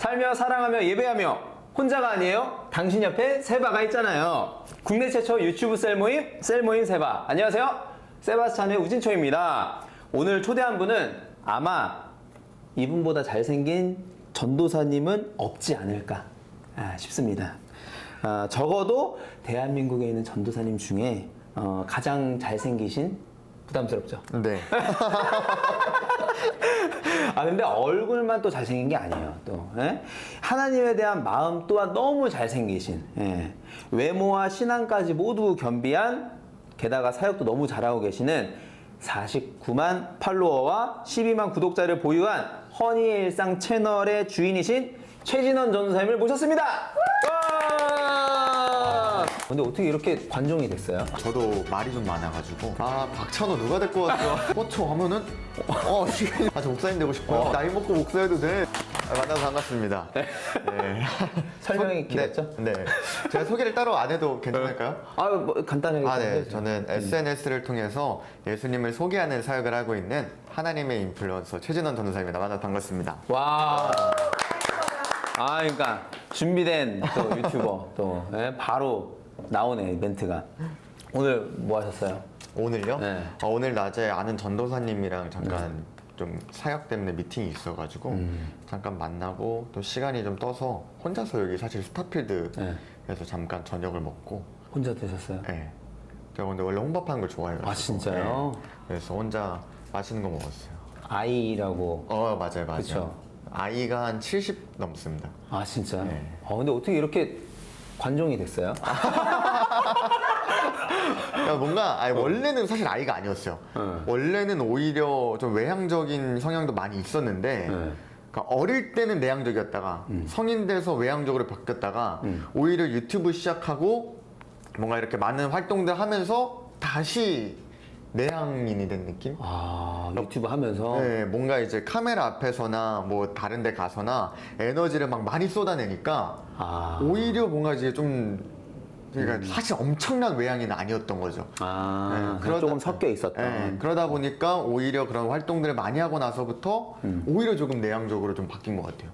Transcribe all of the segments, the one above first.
살며 사랑하며 예배하며 혼자가 아니에요. 당신 옆에 세바가 있잖아요. 국내 최초 유튜브 셀모임 세바. 안녕하세요. 세바스찬의 우진초입니다. 오늘 초대한 분은 아마 이분보다 잘생긴 전도사님은 없지 않을까 싶습니다. 적어도 대한민국에 있는 전도사님 중에 가장 잘생기신, 부담스럽죠? 네. 근데 얼굴만 또 잘생긴 게 아니에요. 또 하나님에 대한 마음 또한 너무 잘생기신, 외모와 신앙까지 모두 겸비한, 게다가 사역도 너무 잘하고 계시는 49만 팔로워와 12만 구독자를 보유한 허니의 일상 채널의 주인이신 최진원 전도사님을 모셨습니다. 근데 어떻게 이렇게 관종이 됐어요? 저도 말이 좀 많아가지고 박찬호 누가 될 것 같아요. 포초 하면은 저 목사님 되고 싶어요. 나이 먹고 목사해도 돼. 만나서 반갑습니다. 네. 설명이 길었죠? 네. 제가 소개를 따로 안 해도 괜찮을까요? 뭐 간단하게 좀 네. 해주세요. 저는 SNS를 통해서 예수님을 소개하는 사역을 하고 있는 하나님의 인플루언서 최진원 전도사입니다. 만나서 반갑습니다. 와. 그러니까 준비된 또 유튜버 또 바로 나오네 멘트가. 오늘 뭐 하셨어요? 오늘요? 네. 오늘 낮에 아는 전도사님이랑 잠깐 좀 사역 때문에 미팅이 있어가지고 잠깐 만나고 또 시간이 좀 떠서 혼자서 여기 사실 스타필드에서 잠깐 저녁을 먹고. 혼자 드셨어요? 네. 제가 근데 원래 혼밥하는 걸 좋아해요. 진짜요? 네. 그래서 혼자 맛있는 거 먹었어요. 아이라고. 맞아요. 그쵸? 아이가 한 70 넘습니다. 진짜? 네. 근데 어떻게 이렇게 관종이 됐어요? 그러니까 뭔가 원래는 사실 아이가 아니었어요. 원래는 오히려 좀 외향적인 성향도 많이 있었는데 그러니까 어릴 때는 내향적이었다가 성인 돼서 외향적으로 바뀌었다가 오히려 유튜브 시작하고 뭔가 이렇게 많은 활동들 하면서 다시 내향인이 된 느낌? 유튜브 하면서? 네, 뭔가 이제 카메라 앞에서나 뭐 다른 데 가서나 에너지를 막 많이 쏟아내니까 오히려 뭔가 이제 좀, 그러니까 사실 엄청난 외향인은 아니었던 거죠. 조금 섞여 있었다. 그러다 보니까 오히려 그런 활동들을 많이 하고 나서부터 오히려 조금 내향적으로 좀 바뀐 것 같아요.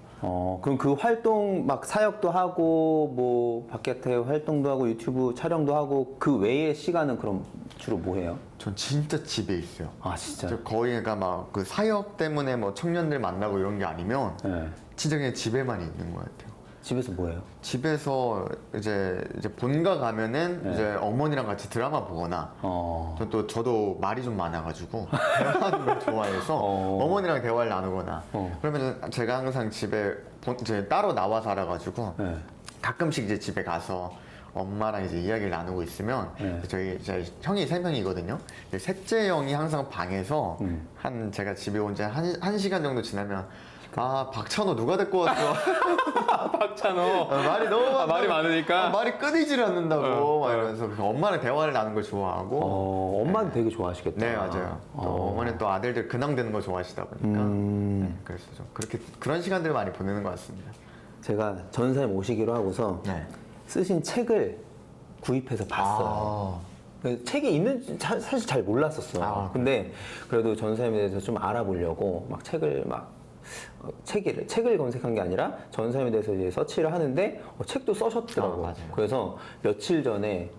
그럼 그 활동 막 사역도 하고 뭐 바깥에 활동도 하고 유튜브 촬영도 하고 그 외의 시간은 그럼 주로 뭐 해요? 전 진짜 집에 있어요. 진짜? 저 거의 그러니까 막 그 사역 때문에 뭐 청년들 만나고 이런 게 아니면 진짜 그냥 집에만 있는 것 같아요. 집에서 뭐 해요? 집에서 이제 본가 가면은 이제 어머니랑 같이 드라마 보거나 저도 말이 좀 많아가지고 대화하는 걸 좋아해서 어머니랑 대화를 나누거나 그러면 제가 항상 집에 이제 따로 나와 살아가지고 가끔씩 이제 집에 가서 엄마랑 이제 이야기를 나누고 있으면 저희 형이 3명이거든요. 셋째 형이 항상 방에서 제가 집에 온 지 한 시간 정도 지나면 박찬호 누가 될 것 같아. 박찬호. 말이 너무 많아. 말이 많으니까? 말이 끊이질 않는다고 막 이러면서 엄마랑 대화를 나누는 걸 좋아하고. 엄마는 되게 좋아하시겠다. 네, 맞아요. 또 어머니는 또 아들들 근황되는 거 좋아하시다 보니까 그래서 좀 그런 시간들을 많이 보내는 것 같습니다. 제가 전사님 오시기로 하고서 쓰신 책을 구입해서 봤어요. 책이 있는지 사실 잘 몰랐었어. 근데 그래도 전사님에 대해서 좀 알아보려고 막 책을 검색한 게 아니라 전사님에 대해서 이제 서치를 하는데 책도 써셨더라고. 맞아요. 그래서 며칠 전에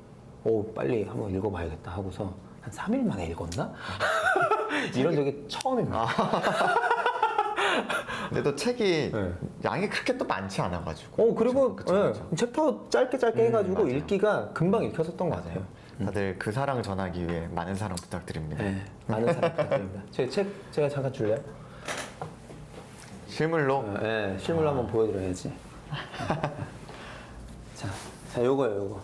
빨리 한번 읽어봐야겠다 하고서 한 3일 만에 읽었나? 이런 적이 처음입니다. 근데 또 책이 양이 그렇게 또 많지 않아가지고. 그리고 그쵸. 챕터 짧게 해가지고 맞아요. 읽기가 금방 읽혔었던 것 같아요. 다들 그 사랑 전하기 위해 많은 사랑 부탁드립니다. 많은 사랑 부탁드립니다. 제가 잠깐 줄래요? 실물로? 실물로 한번 보여드려야지. 자, 요거.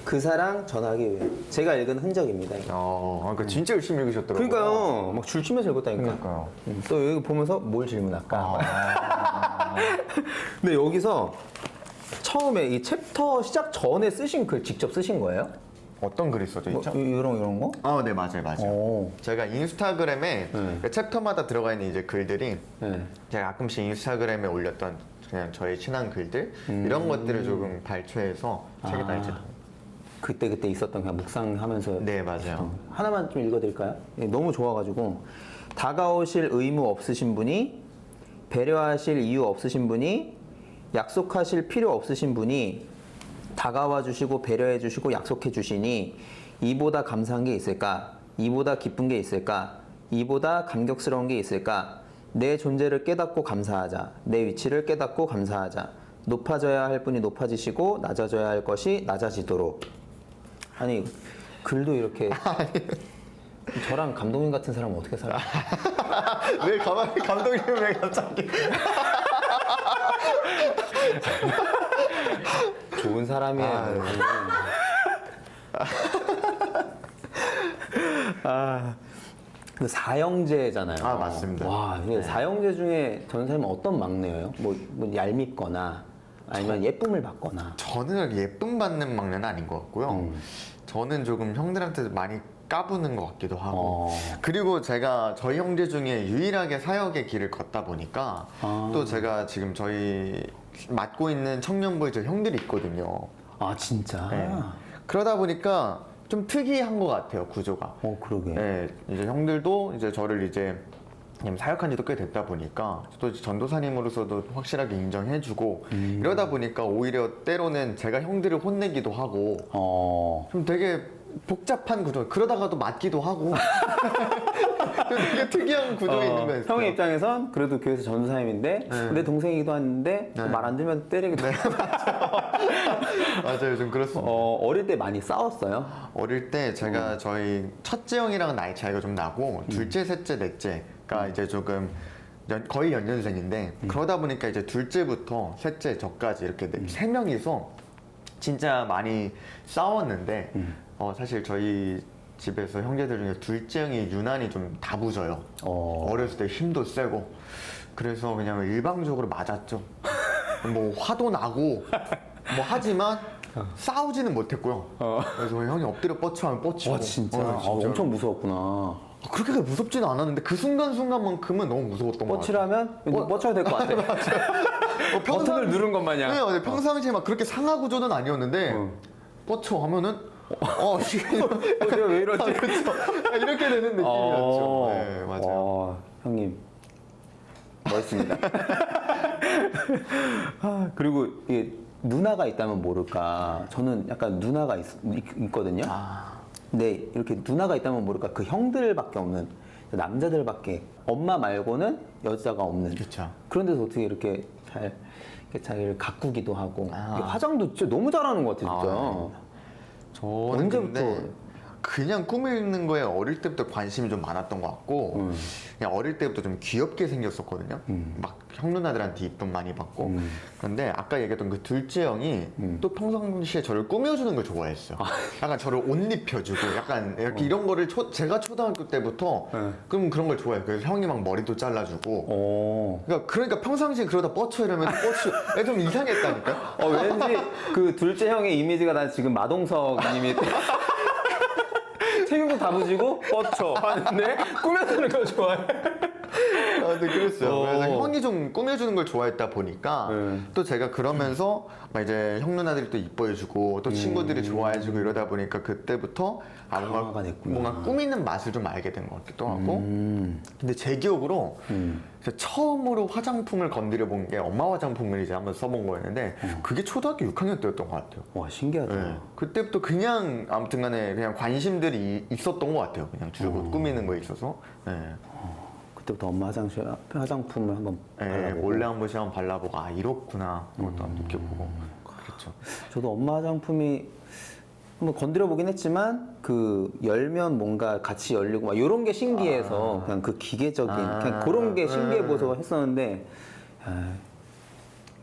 그 사랑 전하기 위해. 제가 읽은 흔적입니다. 그러니까 진짜 열심히 읽으셨더라고요. 그러니까요. 막 줄 치면서 읽었다니까. 그러니까요. 또 여기 보면서 뭘 질문할까? 근데 여기서 처음에 이 챕터 시작 전에 쓰신 글 직접 쓰신 거예요? 어떤 글이 써져 있죠? 이런 거? 네, 맞아요. 제가 인스타그램에 챕터마다 들어가 있는 이제 글들이 제가 가끔씩 인스타그램에 올렸던 그냥 저의 친한 글들 이런 것들을 조금 발췌해서 책에다 이제 그때 있었던 그냥 묵상하면서. 네, 맞아요. 하나만 좀 읽어드릴까요? 너무 좋아가지고. 다가오실 의무 없으신 분이, 배려하실 이유 없으신 분이, 약속하실 필요 없으신 분이 다가와 주시고 배려해 주시고 약속해 주시니 이보다 감사한 게 있을까? 이보다 기쁜 게 있을까? 이보다 감격스러운 게 있을까? 내 존재를 깨닫고 감사하자. 내 위치를 깨닫고 감사하자. 높아져야 할 분이 높아지시고 낮아져야 할 것이 낮아지도록. 아니 글도 이렇게 저랑 감독님 같은 사람은 어떻게 살아? 왜 가만히 감독님 왜 갑자기? 좋은 사람이에요. 그 사형제잖아요. 아, 맞습니다. 와, 이게 사형제 중에 전사님은 어떤 막내예요? 뭐 얄밉거나 아니면 예쁨을 받거나. 저는 예쁨 받는 막내는 아닌 것 같고요. 저는 조금 형들한테 많이 까부는 것 같기도 하고. 그리고 제가 저희 형제 중에 유일하게 사역의 길을 걷다 보니까 또 제가 지금 저희 맡고 있는 청년부에 저 형들이 있거든요. 아 진짜? 네. 그러다 보니까 좀 특이한 것 같아요, 구조가. 그러게. 네, 이제 형들도 이제 저를 이제 사역한 지도 꽤 됐다 보니까 또 전도사님으로서도 확실하게 인정해주고 이러다 보니까 오히려 때로는 제가 형들을 혼내기도 하고 좀 되게 복잡한 구조, 그러다가도 맞기도 하고 되게 특이한 구조에 있는 거예요. 형의 입장에선 그래도 교회에서 전도사님인데 내 동생이기도 한데 네. 말 안 들으면 때리기도 하고. 맞아요, 좀 그렇습니다. 어릴 때 많이 싸웠어요? 어릴 때 제가 저희 첫째 형이랑 나이 차이가 좀 나고 둘째, 셋째, 넷째가 이제 조금 거의 연년생인데 그러다 보니까 이제 둘째부터 셋째, 저까지 이렇게 세 명이서 진짜 많이 싸웠는데 사실 저희 집에서 형제들 중에 둘째 형이 유난히 좀 다부져요. 어렸을 때 힘도 세고 그래서 그냥 일방적으로 맞았죠. 뭐 화도 나고 뭐 하지만 싸우지는 못했고요. 그래서 형이 엎드려 뻗쳐하면 뻗치고. 와 진짜? 엄청 무서웠구나. 그렇게 무섭지는 않았는데 그 순간순간만큼은 너무 무서웠던 것 같아요. 뻗치라면 뻗쳐야 될 것 같아. 버튼을 누른 것 마냥. 네, 맞아요. 평상시에 막 그렇게 상하 구조는 아니었는데 뻗쳐 하면은 내가 왜 이러지? 그렇죠. 이렇게 되는 느낌이었죠. 네, 맞아요. 형님 멋있습니다. 그리고 이게 누나가 있다면 모를까. 저는 약간 누나가 있거든요. 근데 이렇게 누나가 있다면 모를까 그 형들밖에 없는 남자들밖에 엄마 말고는 여자가 없는. 그쵸. 그런 데서 어떻게 이렇게 잘 이렇게 자기를 가꾸기도 하고 이게 화장도 진짜 너무 잘하는 것 같아요, 진짜. 저는 언제부터? 근데 그냥 꾸미는 거에 어릴 때부터 관심이 좀 많았던 것 같고 그냥 어릴 때부터 좀 귀엽게 생겼었거든요. 막 형 누나들한테 이쁨 많이 받고 그런데 아까 얘기했던 그 둘째 형이 또 평상시에 저를 꾸며주는 걸 좋아했어요. 약간 저를 옷 입혀주고 약간 이렇게 이런 거를 제가 초등학교 때부터 그럼 그런 걸 좋아해요. 그래서 형이 막 머리도 잘라주고 그러니까 평상시에 그러다 뻗쳐 이러면 뻗쳐 좀 이상했다니까. 왠지 그 둘째 형의 이미지가 난 지금 마동석님이 책임도 다 부지고 뻗쳐 하는데 꾸며주는 걸 좋아해. 근데 그랬어요. 그래서 형이 좀 꾸며주는 걸 좋아했다 보니까 또 제가 그러면서 막 이제 형 누나들이 또 이뻐해주고 또 친구들이 좋아해주고 이러다 보니까 그때부터 강화가 됐구나. 뭔가 꾸미는 맛을 좀 알게 된 것 같기도 하고. 근데 제 기억으로 제가 처음으로 화장품을 건드려 본 게 엄마 화장품을 이제 한번 써본 거였는데 그게 초등학교 6학년 때였던 것 같아요. 와 신기하다. 네. 그때부터 그냥 아무튼간에 그냥 관심들이 있었던 것 같아요. 그냥 줄곧 꾸미는 거에 있어서. 네. 그때부터 엄마 화장품을 한번 네, 발라보고. 몰래 한 번씩 한번 발라보고 이렇구나 그것도 한번 느껴보고 그렇죠. 저도 엄마 화장품이 한번 건드려 보긴 했지만 그 열면 뭔가 같이 열리고 막 이런 게 신기해서 그냥 그 기계적인 그냥 그런 게 신기해 보여서 했었는데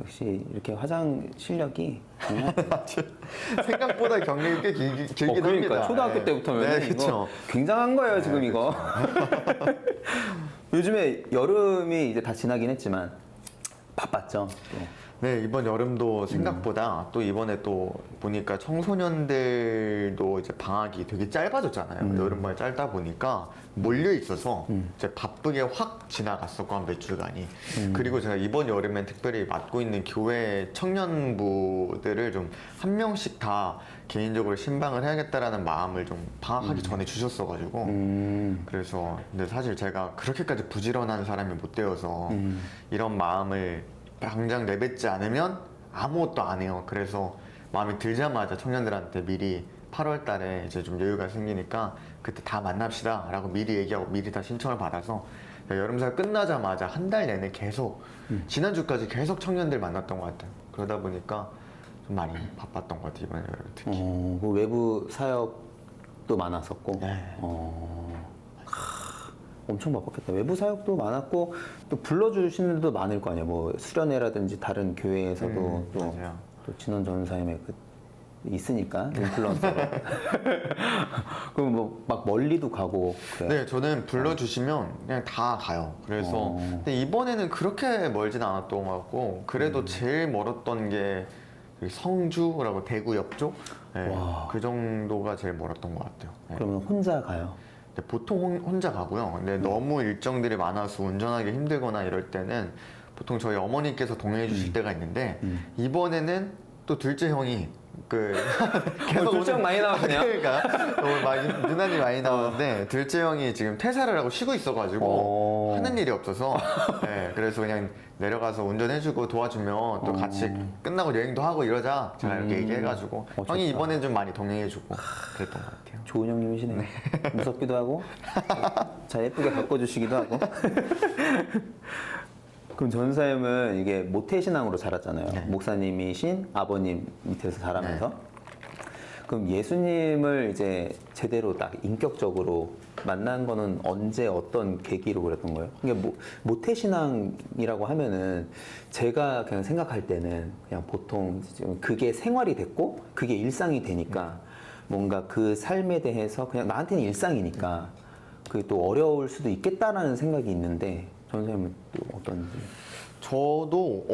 역시 이렇게 화장 실력이 정말 생각보다 경력이 꽤 길긴 그러니까 합니다. 초등학교 네. 때부터면 네, 이거 그렇죠. 굉장한 거예요 지금 이거. 요즘에 여름이 이제 다 지나긴 했지만 바빴죠. 또. 네, 이번 여름도 생각보다 또 이번에 또 보니까 청소년들도 이제 방학이 되게 짧아졌잖아요. 여름방이 짧다 보니까 몰려 있어서 이제 바쁘게 확 지나갔었고 한 몇 주간이. 그리고 제가 이번 여름엔 특별히 맡고 있는 교회 청년부들을 좀 한 명씩 다 개인적으로 신방을 해야겠다라는 마음을 좀 방학하기 전에 주셨어가지고 그래서 근데 사실 제가 그렇게까지 부지런한 사람이 못 되어서 이런 마음을 당장 내뱉지 않으면 아무것도 안 해요. 그래서 마음이 들자마자 청년들한테 미리 8월 달에 이제 좀 여유가 생기니까 그때 다 만납시다 라고 미리 얘기하고 미리 다 신청을 받아서 여름사역 끝나자마자 한 달 내내 계속 지난주까지 계속 청년들 만났던 것 같아요. 그러다 보니까 좀 많이 바빴던 것 같아요, 이번 여름 특히. 그 외부 사역도 많았었고. 네. 엄청 바빴겠다. 외부 사역도 많았고 또 불러주시는 데도 많을 거 아니에요. 뭐 수련회라든지 다른 교회에서도 맞아요. 또 진원 전사님의 있으니까 인플루언서로. 그럼 뭐 막 멀리도 가고 그래요? 네, 저는 불러주시면 그냥 다 가요. 그래서 근데 이번에는 그렇게 멀진 않았던 것 같고 그래도 제일 멀었던 게 성주라고 대구 옆쪽 네, 그 정도가 제일 멀었던 것 같아요. 네. 그러면 혼자 가요? 근데 보통 혼자 가고요. 근데 너무 일정들이 많아서 운전하기 힘들거나 이럴 때는 보통 저희 어머니께서 동행해 주실 때가 있는데 이번에는 또 둘째 형이 계속 둘째 형 많이 나왔네요. 그러니까 막 누나들이 많이 나오는데 둘째 형이 지금 퇴사를 하고 쉬고 있어가지고 하는 일이 없어서 네, 그래서 그냥 내려가서 운전해주고 도와주면 또 같이 끝나고 여행도 하고 이러자 제가 이렇게 얘기해가지고 형이 이번엔 좀 많이 동행해주고 그랬던 것 같아요. 좋은 형님이시네요. 무섭기도 하고 잘 예쁘게 바꿔주시기도 하고. 그럼 전사님은 이게 모태신앙으로 자랐잖아요. 네. 목사님이신 아버님 밑에서 자라면서. 그럼 예수님을 이제 제대로 딱 인격적으로 만난 거는 언제 어떤 계기로 그랬던 거예요? 이게 모태신앙이라고 하면은 제가 그냥 생각할 때는 그냥 보통 지금 그게 생활이 됐고 그게 일상이 되니까 뭔가 그 삶에 대해서 그냥 나한테는 일상이니까 그게 또 어려울 수도 있겠다라는 생각이 있는데 전사님은 또 어떤지? 저도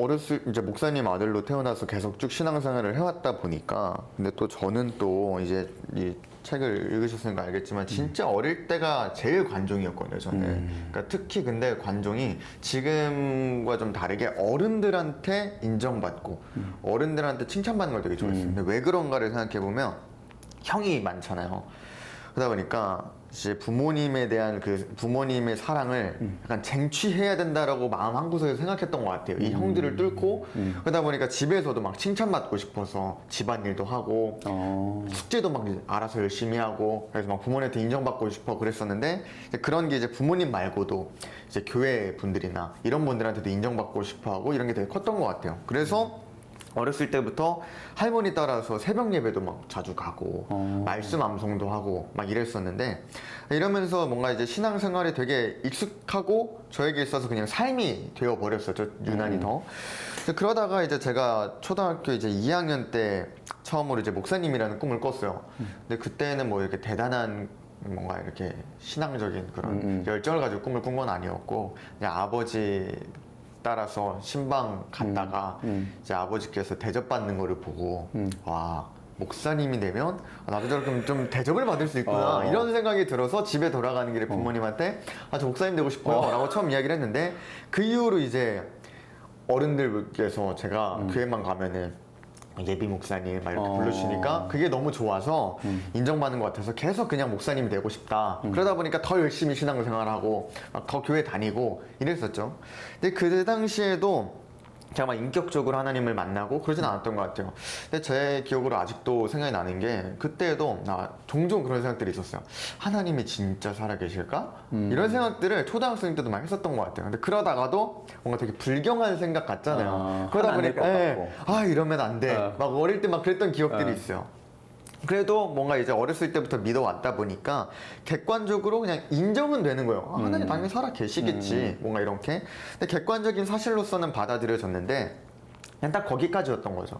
이제 목사님 아들로 태어나서 계속 쭉 신앙생활을 해왔다 보니까 근데 또 저는 또 이제 이 책을 읽으셨으니까 알겠지만 진짜 어릴 때가 제일 관종이었거든요, 저는. 그러니까 특히 근데 관종이 지금과 좀 다르게 어른들한테 인정받고 어른들한테 칭찬받는 걸 되게 좋아했어요. 근데 왜 그런가를 생각해 보면 형이 많잖아요. 그러다 보니까 이제 부모님에 대한 부모님의 사랑을 약간 쟁취해야 된다라고 마음 한구석에서 생각했던 것 같아요. 이 형들을 뚫고 그러다 보니까 집에서도 막 칭찬받고 싶어서 집안일도 하고 숙제도 막 알아서 열심히 하고 그래서 막 부모님한테 인정받고 싶어 그랬었는데 이제 그런 게 이제 부모님 말고도 이제 교회 분들이나 이런 분들한테도 인정받고 싶어하고 이런 게 되게 컸던 것 같아요. 그래서 어렸을 때부터 할머니 따라서 새벽 예배도 막 자주 가고 말씀 암송도 하고 막 이랬었는데 이러면서 뭔가 이제 신앙생활이 되게 익숙하고 저에게 있어서 그냥 삶이 되어 버렸었죠, 유난히 더. 그러다가 이제 제가 초등학교 이제 2학년 때 처음으로 이제 목사님이라는 꿈을 꿨어요. 근데 그때는 뭐 이렇게 대단한 뭔가 이렇게 신앙적인 그런 열정을 가지고 꿈을 꾼 건 아니었고 그냥 아버지 따라서 신방 갔다가 이제 아버지께서 대접받는 거를 보고 와 목사님이 되면 나도 저렇게 좀 대접을 받을 수 있구나 이런 생각이 들어서 집에 돌아가는 길에 부모님한테 저 목사님 되고 싶어요 라고 처음 이야기를 했는데 그 이후로 이제 어른들께서 제가 교회만 가면은 예비 목사님 막 이렇게 부르시니까 그게 너무 좋아서 인정받는 것 같아서 계속 그냥 목사님이 되고 싶다. 그러다 보니까 더 열심히 신앙생활하고 막 더 교회 다니고 이랬었죠. 근데 그 당시에도 제가 막 인격적으로 하나님을 만나고 그러진 않았던 것 같아요. 근데 제 기억으로 아직도 생각이 나는 게 그때도 종종 그런 생각들이 있었어요. 하나님이 진짜 살아계실까? 이런 생각들을 초등학생 때도 많이 했었던 것 같아요. 근데 그러다가도 뭔가 되게 불경한 생각 같잖아요. 그러다 보니까 이러면 안 돼. 막 어릴 때 막 그랬던 기억들이 있어요. 그래도 뭔가 이제 어렸을 때부터 믿어왔다 보니까 객관적으로 그냥 인정은 되는 거예요. 하나님 당연히 살아 계시겠지. 뭔가 이렇게. 근데 객관적인 사실로서는 받아들여졌는데 그냥 딱 거기까지였던 거죠.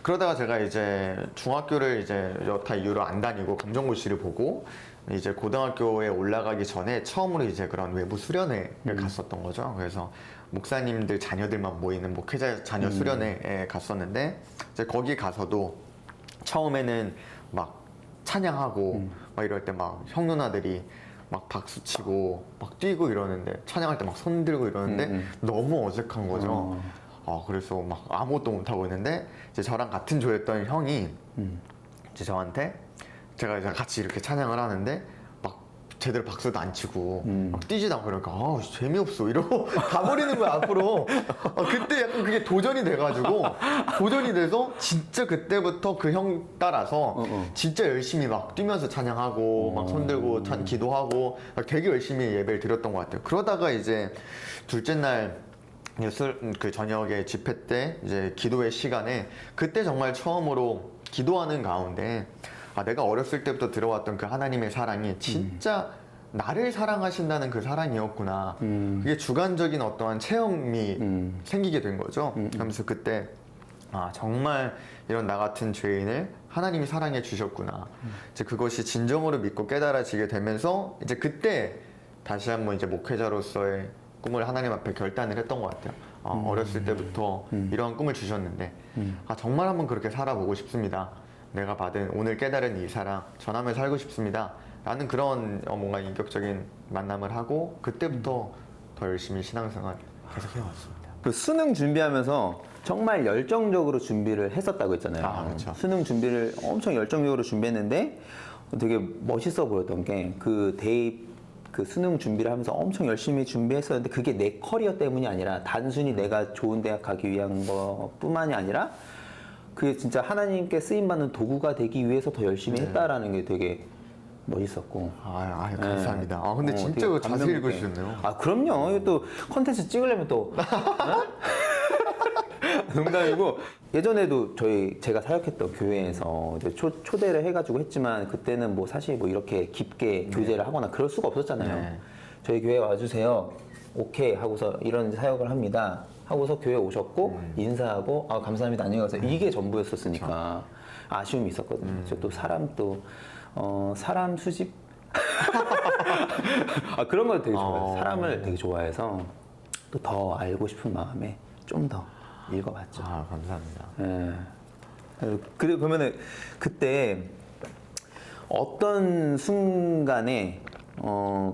그러다가 제가 이제 중학교를 이제 여타 이유로 안 다니고 검정고시를 보고 이제 고등학교에 올라가기 전에 처음으로 이제 그런 외부 수련회를 갔었던 거죠. 그래서 목사님들 자녀들만 모이는 목회자 자녀 수련회에 갔었는데 이제 거기 가서도 처음에는 막 찬양하고 막 이럴 때 막 형 누나들이 막 박수 치고 막 뛰고 이러는데 찬양할 때 막 손 들고 이러는데 너무 어색한 거죠. 그래서 막 아무것도 못하고 있는데 이제 저랑 같은 조였던 형이 이제 저한테 제가 이제 같이 이렇게 찬양을 하는데 막 제대로 박수도 안 치고 막 뛰지도 않고 그러니까 아 재미없어 이러고 가버리는 거야 앞으로. 그때 약간 그게 도전이 돼가지고 도전이 돼서 진짜 그때부터 그 형 따라서 진짜 열심히 막 뛰면서 찬양하고 막 손들고 기도하고 막 되게 열심히 예배를 드렸던 것 같아요. 그러다가 이제 둘째 날 그 저녁에 집회 때 이제 기도회 시간에 그때 정말 처음으로 기도하는 가운데 아 내가 어렸을 때부터 들어왔던 그 하나님의 사랑이 진짜 나를 사랑하신다는 그 사랑이었구나. 그게 주관적인 어떠한 체험이 생기게 된 거죠. 그러면서 그때 아 정말 이런 나 같은 죄인을 하나님이 사랑해 주셨구나. 이제 그것이 진정으로 믿고 깨달아지게 되면서 이제 그때 다시 한번 이제 목회자로서의 꿈을 하나님 앞에 결단을 했던 것 같아요. 어렸을 때부터 이러한 꿈을 주셨는데 아 정말 한번 그렇게 살아보고 싶습니다. 내가 받은 오늘 깨달은 이 사랑 전하며 살고 싶습니다. 라는 그런 뭔가 인격적인 만남을 하고 그때부터 더 열심히 신앙생활 계속 해왔습니다. 그 수능 준비하면서 정말 열정적으로 준비를 했었다고 했잖아요. 아, 그렇죠. 수능 준비를 엄청 열정적으로 준비했는데 되게 멋있어 보였던 게 그 대입 그 수능 준비를 하면서 엄청 열심히 준비했었는데 그게 내 커리어 때문이 아니라 단순히 내가 좋은 대학 가기 위한 것뿐만이 아니라 그게 진짜 하나님께 쓰임받는 도구가 되기 위해서 더 열심히 했다라는 게 되게 멋있었고. 감사합니다. 근데 진짜 되게 자세히 감명 깊게. 읽어주셨네요. 그럼요. 이거 또 컨텐츠 찍으려면 또. 농담이고 예전에도 제가 사역했던 교회에서 이제 초대를 해가지고 했지만 그때는 뭐 사실 뭐 이렇게 깊게 교제를 하거나 그럴 수가 없었잖아요. 네. 저희 교회 와주세요. 오케이 하고서 이런 사역을 합니다. 하고서 교회 오셨고 인사하고 감사합니다 안녕히 가세요. 이게 전부였었으니까 아쉬움이 있었거든요. 그래서 또 사람 수집 그런 걸 되게 좋아해요. 사람을 되게 좋아해서 또 더 알고 싶은 마음에 좀 더 읽어봤죠. 감사합니다. 예. 그러면은 그때 어떤 순간에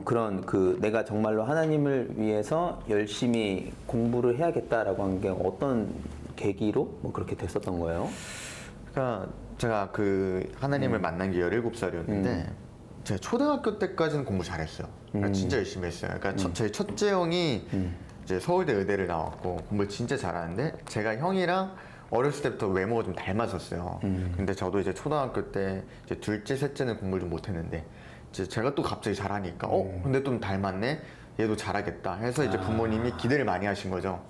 그런 내가 정말로 하나님을 위해서 열심히 공부를 해야겠다라고 한 게 어떤 계기로 뭐 그렇게 됐었던 거예요? 그러니까 제가 그 하나님을 만난 게 17살이었는데 제가 초등학교 때까지는 공부 잘했어요. 그러니까 진짜 열심히 했어요. 그러니까 제 첫째 형이 이제 서울대 의대를 나왔고 공부를 진짜 잘하는데 제가 형이랑 어렸을 때부터 외모가 좀 닮았었어요. 근데 저도 이제 초등학교 때 이제 둘째, 셋째는 공부를 좀 못했는데 이제 제가 또 갑자기 잘하니까 근데 좀 닮았네. 얘도 잘하겠다 해서 이제 부모님이 기대를 많이 하신 거죠.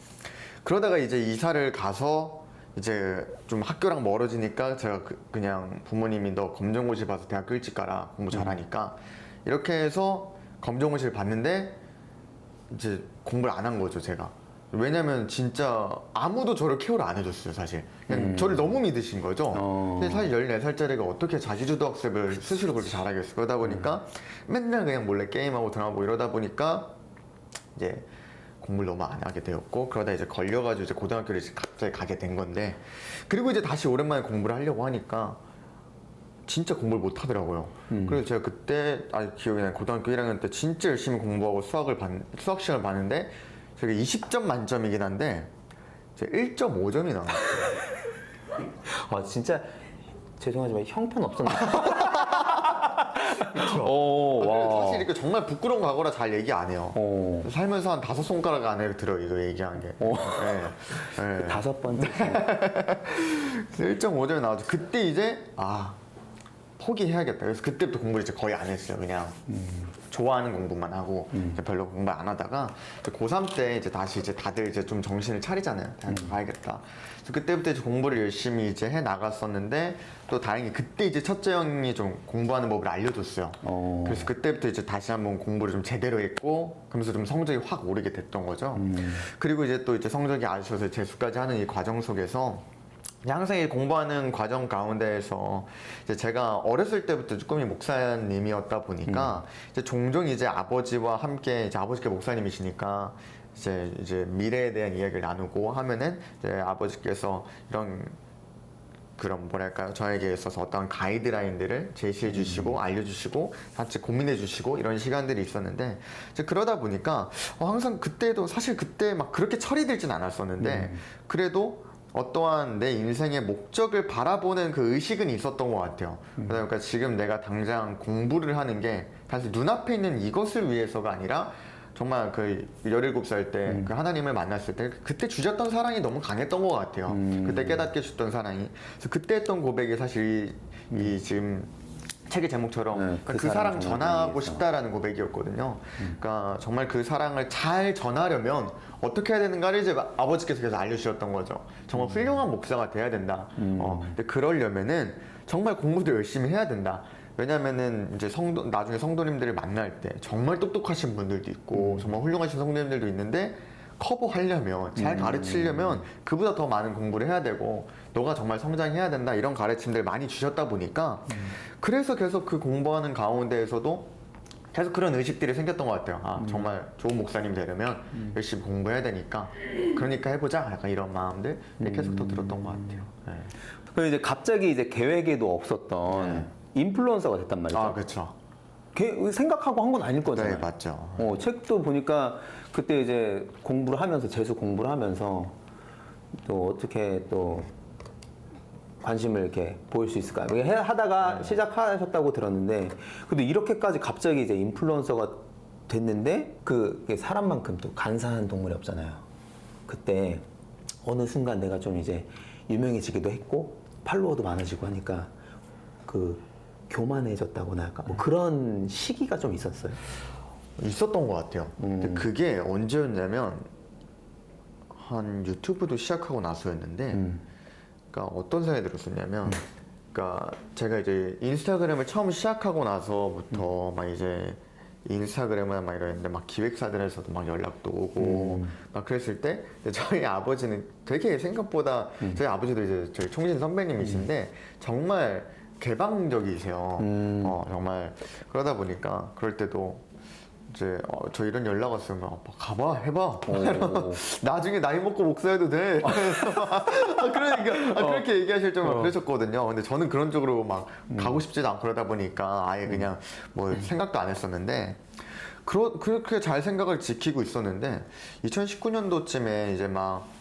그러다가 이제 이사를 가서 이제 좀 학교랑 멀어지니까 제가 그냥 부모님이 너 검정고시 봐서 대학교 일찍 가라 공부 잘하니까 이렇게 해서 검정고시를 봤는데 이제 공부를 안 한 거죠 제가. 왜냐면 진짜 아무도 저를 케어를 안 해줬어요 사실. 그냥 저를 너무 믿으신 거죠. 근데 사실 14살짜리가 어떻게 자기주도 학습을 스스로 그렇게 잘하겠어. 그러다 보니까 맨날 그냥 몰래 게임하고 드라마 보고 이러다 보니까 이제 공부를 너무 안 하게 되었고 그러다 이제 걸려가지고 이제 고등학교를 이제 갑자기 가게 된 건데 그리고 이제 다시 오랜만에 공부를 하려고 하니까 진짜 공부를 못 하더라고요. 그래서 제가 그때 기억이 나요. 고등학교 1학년 때 진짜 열심히 공부하고 수학 시간을 봤는데 제가 20점 만점이긴 한데 제가 1.5점이 나왔어요. 진짜 죄송하지만 형편 없었나? 사실 이렇게 정말 부끄러운 과거라 잘 얘기 안 해요. 살면서 한 5손가락 안에 들어요 이거 얘기한 게. 네. 5번째. 1.5점이 나와서 그때 이제 포기해야겠다. 그래서 그때부터 공부를 이제 거의 안 했어요. 그냥 좋아하는 공부만 하고 별로 공부 안 하다가 고3 때 이제 다시 이제 다들 이제 좀 정신을 차리잖아요. 대학 가야겠다. 그래서 그때부터 이제 공부를 열심히 이제 해 나갔었는데 또 다행히 그때 이제 첫째 형이 좀 공부하는 법을 알려줬어요. 그래서 그때부터 이제 다시 한번 공부를 좀 제대로 했고 그러면서 좀 성적이 확 오르게 됐던 거죠. 그리고 이제 또 이제 성적이 아쉬워서 재수까지 하는 이 과정 속에서 항상 이 공부하는 과정 가운데에서 이제 제가 어렸을 때부터 꿈이 목사님이었다 보니까 이제 종종 이제 아버지와 함께 이제 아버지께 목사님이시니까 이제 미래에 대한 이야기를 나누고 하면은 이제 아버지께서 이런 그런 뭐랄까요 저에게 있어서 어떤 가이드라인들을 제시해 주시고 알려주시고 같이 고민해 주시고 이런 시간들이 있었는데 이제 그러다 보니까 항상 그때도 사실 그때 막 그렇게 철이 들진 않았었는데 그래도 어떠한 내 인생의 목적을 바라보는 그 의식은 있었던 것 같아요. 그러니까 지금 내가 당장 공부를 하는 게 사실 눈앞에 있는 이것을 위해서가 아니라 정말 그 17살 때 그 하나님을 만났을 때 그때 주셨던 사랑이 너무 강했던 것 같아요. 그때 깨닫게 줬던 사랑이. 그래서 그때 했던 고백이 사실 이 지금 책의 제목처럼 그 사랑 전하고 싶다라는 고백이었거든요. 그러니까 정말 그 사랑을 잘 전하려면 어떻게 해야 되는가를 이제 아버지께서 계속 알려주셨던 거죠. 정말 훌륭한 목사가 돼야 된다. 근데 그러려면은 정말 공부도 열심히 해야 된다. 왜냐면은 이제 나중에 성도님들을 만날 때 정말 똑똑하신 분들도 있고 정말 훌륭하신 성도님들도 있는데 커버하려면 잘 가르치려면 그보다 더 많은 공부를 해야 되고 너가 정말 성장해야 된다 이런 가르침들 많이 주셨다 보니까 그래서 계속 그 공부하는 가운데에서도 계속 그런 의식들이 생겼던 것 같아요. 아 정말 좋은 목사님 되려면 열심히 공부해야 되니까 그러니까 해보자 약간 이런 마음들 계속 더 들었던 것 같아요. 네. 그 이제 갑자기 이제 계획에도 없었던 인플루언서가 됐단 말이죠. 아 그렇죠. 생각하고 한 건 아닐 거잖아요. 네 맞죠. 책도 보니까 그때 이제 공부를 하면서 재수 공부를 하면서 또 어떻게 또 관심을 이렇게 보일 수 있을까? 하다가 시작하셨다고 들었는데, 근데 이렇게까지 갑자기 이제 인플루언서가 됐는데 그게 사람만큼 또 간사한 동물이 없잖아요. 그때 어느 순간 내가 좀 이제 유명해지기도 했고 팔로워도 많아지고 하니까 그 교만해졌다고나 할까? 뭐 그런 시기가 좀 있었어요. 있었던 것 같아요. 근데 그게 언제였냐면 한 유튜브도 시작하고 나서였는데, 그러니까 어떤 생각이 들었었냐면, 그러니까 제가 이제 인스타그램을 처음 시작하고 나서부터 막 이제 인스타그램을 막 이랬는데 막 기획사들에서도 막 연락도 오고 막 그랬을 때 저희 아버지는 되게 생각보다 저희 아버지도 이제 저희 총신 선배님이신데 정말 개방적이세요. 정말 그러다 보니까 그럴 때도 이제 저 이런 연락 왔으면 아빠 가봐 해봐 나중에 나이 먹고 목사해도 돼. 그러니까 그렇게 얘기하실 정도로 그러셨거든요. 근데 저는 그런 쪽으로 막 가고 싶지도 않고 그러다 보니까 아예 그냥 뭐 생각도 안 했었는데 그렇게 잘 생각을 지키고 있었는데 2019년도쯤에 이제 막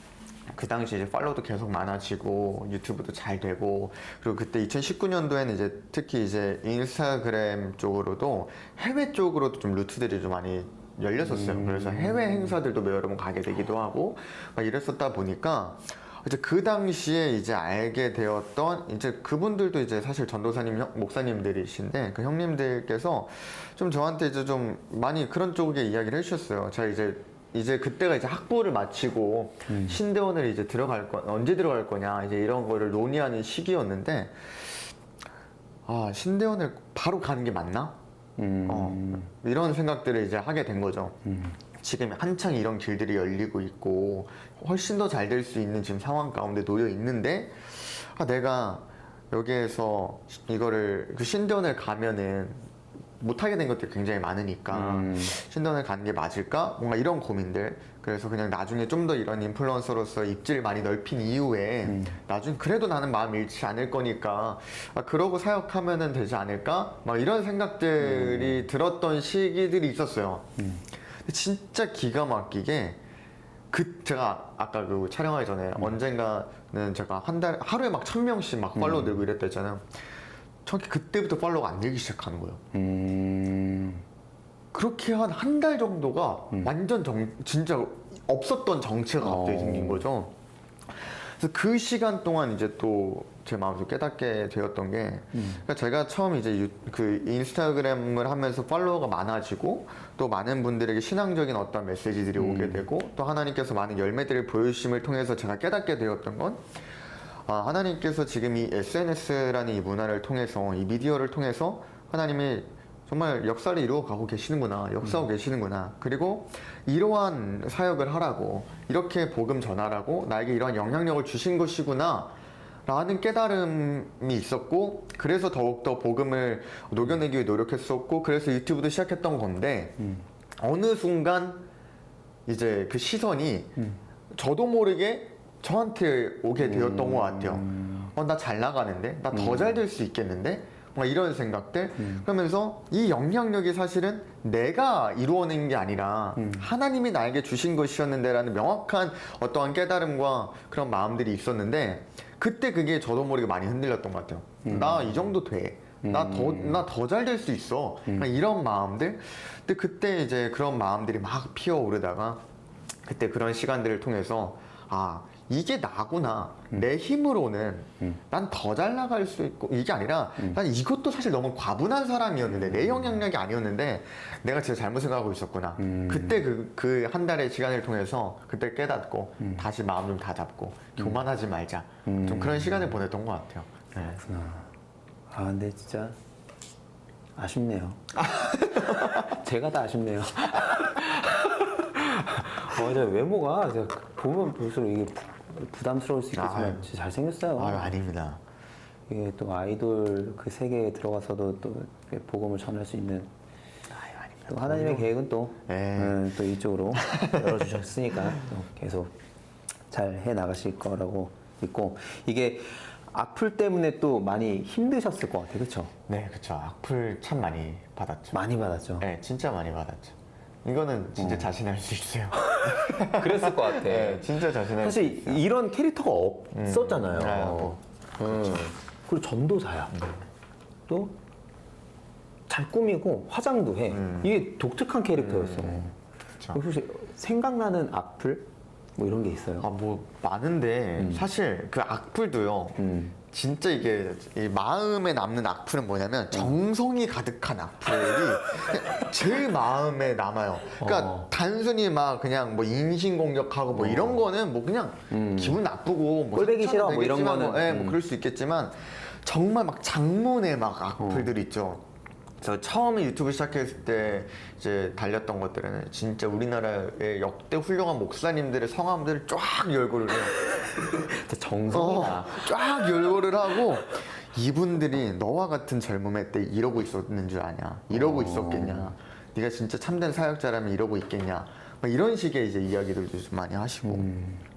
그 당시 이제 팔로우도 계속 많아지고 유튜브도 잘 되고 그리고 그때 2019년도에는 이제 특히 이제 인스타그램 쪽으로도 해외 쪽으로도 좀 루트들이 좀 많이 열렸었어요. 그래서 해외 행사들도 여러 번 가게 되기도 하고 막 이랬었다 보니까 이제 그 당시에 이제 알게 되었던 이제 그분들도 이제 사실 전도사님 목사님들이신데 그 형님들께서 좀 저한테 이제 좀 많이 그런 쪽에 이야기를 해주셨어요. 제가 이제 그때가 이제 학부를 마치고 신대원을 이제 언제 들어갈 거냐 이제 이런 거를 논의하는 시기였는데 아 신대원을 바로 가는 게 맞나? 이런 생각들을 이제 하게 된 거죠. 지금 한창 이런 길들이 열리고 있고 훨씬 더 잘 될 수 있는 지금 상황 가운데 놓여 있는데 내가 여기에서 이거를 그 신대원을 가면은 못하게 된 것들이 굉장히 많으니까 신대원을 가는 게 맞을까? 뭔가 이런 고민들. 그래서 그냥 나중에 좀 더 이런 인플루언서로서 입지를 많이 넓힌 이후에 나중에 그래도 나는 마음 잃지 않을 거니까 그러고 사역하면은 되지 않을까? 막 이런 생각들이 들었던 시기들이 있었어요. 근데 진짜 기가 막히게 제가 아까 그 촬영하기 전에 언젠가는 제가 하루에 막 1000명씩 막 팔로우 늘고 이랬다 했잖아요. 저기 그때부터 팔로우가 안 늘기 시작하는 거예요. 그렇게 한 달 정도가 완전 진짜 없었던 정체가 갑자기 생긴 거죠. 그래서 그 시간 동안 이제 또 제 마음속에 깨닫게 되었던 게 그러니까 제가 처음 이제 그 인스타그램을 하면서 팔로워가 많아지고 또 많은 분들에게 신앙적인 어떤 메시지들이 오게 되고 또 하나님께서 많은 열매들을 보여주심을 통해서 제가 깨닫게 되었던 건 하나님께서 지금 이 SNS라는 이 문화를 통해서 이 미디어를 통해서 하나님이 정말 역사를 이루어가고 계시는구나 역사하고 계시는구나 그리고 이러한 사역을 하라고 이렇게 복음 전하라고 나에게 이러한 영향력을 주신 것이구나 라는 깨달음이 있었고 그래서 더욱더 복음을 녹여내기 위해 노력했었고 그래서 유튜브도 시작했던 건데 어느 순간 이제 그 시선이 저도 모르게 저한테 오게 되었던 것 같아요. 나 잘 나가는데? 나 더 잘 될 수 있겠는데? 막 이런 생각들. 그러면서 이 영향력이 사실은 내가 이루어낸 게 아니라 하나님이 나에게 주신 것이었는데라는 명확한 어떠한 깨달음과 그런 마음들이 있었는데, 그때 그게 저도 모르게 많이 흔들렸던 것 같아요. 나 이 정도 돼. 나 더 잘 될 수 있어. 이런 마음들. 근데 그때 이제 그런 마음들이 막 피어오르다가, 그때 그런 시간들을 통해서, 아, 이게 나구나. 내 힘으로는 난 더 잘 나갈 수 있고, 이게 아니라 난 이것도 사실 너무 과분한 사람이었는데, 내 영향력이 아니었는데 내가 진짜 잘못 생각하고 있었구나. 그때 그 한 달의 시간을 통해서 그때 깨닫고 다시 마음 좀 다잡고 교만하지 말자. 좀 그런 시간을 보냈던 것 같아요. 네. 그렇구나. 아, 근데 진짜 아쉽네요. 제가 다 아쉽네요. 저 외모가 제가 보면 볼수록 이게 부담스러울 수 있겠지만 진짜 잘생겼어요. 아닙니다. 이게 또 아이돌 그 세계에 들어가서도 또 복음을 전할 수 있는, 아닙니다. 또 하나님의 계획은 또, 또 이쪽으로 열어주셨으니까 또 계속 잘 해 나가실 거라고 믿고, 이게 악플 때문에 또 많이 힘드셨을 것 같아요. 그렇죠? 네, 그쵸. 악플 참 많이 받았죠. 많이 받았죠. 네, 진짜 많이 받았죠. 이거는 진짜 자신할 수 있어요. 그랬을 것 같아. 네, 진짜 자신할 수 사실 있어요. 이런 캐릭터가 없었잖아요. 그렇죠. 그리고 전도사야. 또 잘 꾸미고 화장도 해. 이게 독특한 캐릭터였어. 그쵸. 혹시 생각나는 악플? 뭐 이런 게 있어요? 뭐 많은데 사실 그 악플도요. 진짜 이게 이 마음에 남는 악플은 뭐냐면 정성이 가득한 악플이 제일 마음에 남아요. 그러니까 단순히 막 그냥 뭐 인신공격하고 뭐 이런 거는 뭐 그냥 기분 나쁘고 뭐 꼴보기 싫어 뭐 이런 되겠지만 거는 뭐, 뭐 그럴 수 있겠지만, 정말 막 장문의 막 악플들이 있죠. 저 처음에 유튜브 시작했을 때 이제 달렸던 것들은 진짜 우리나라의 역대 훌륭한 목사님들의 성함들을 쫙 열거를 해요. 진짜 정성이다. 쫙 열거를 하고, 이분들이 너와 같은 젊음의 때 이러고 있었는 줄 아냐? 이러고 있었겠냐? 네가 진짜 참된 사역자라면 이러고 있겠냐? 막 이런 식의 이제 이야기들도 좀 많이 하시고.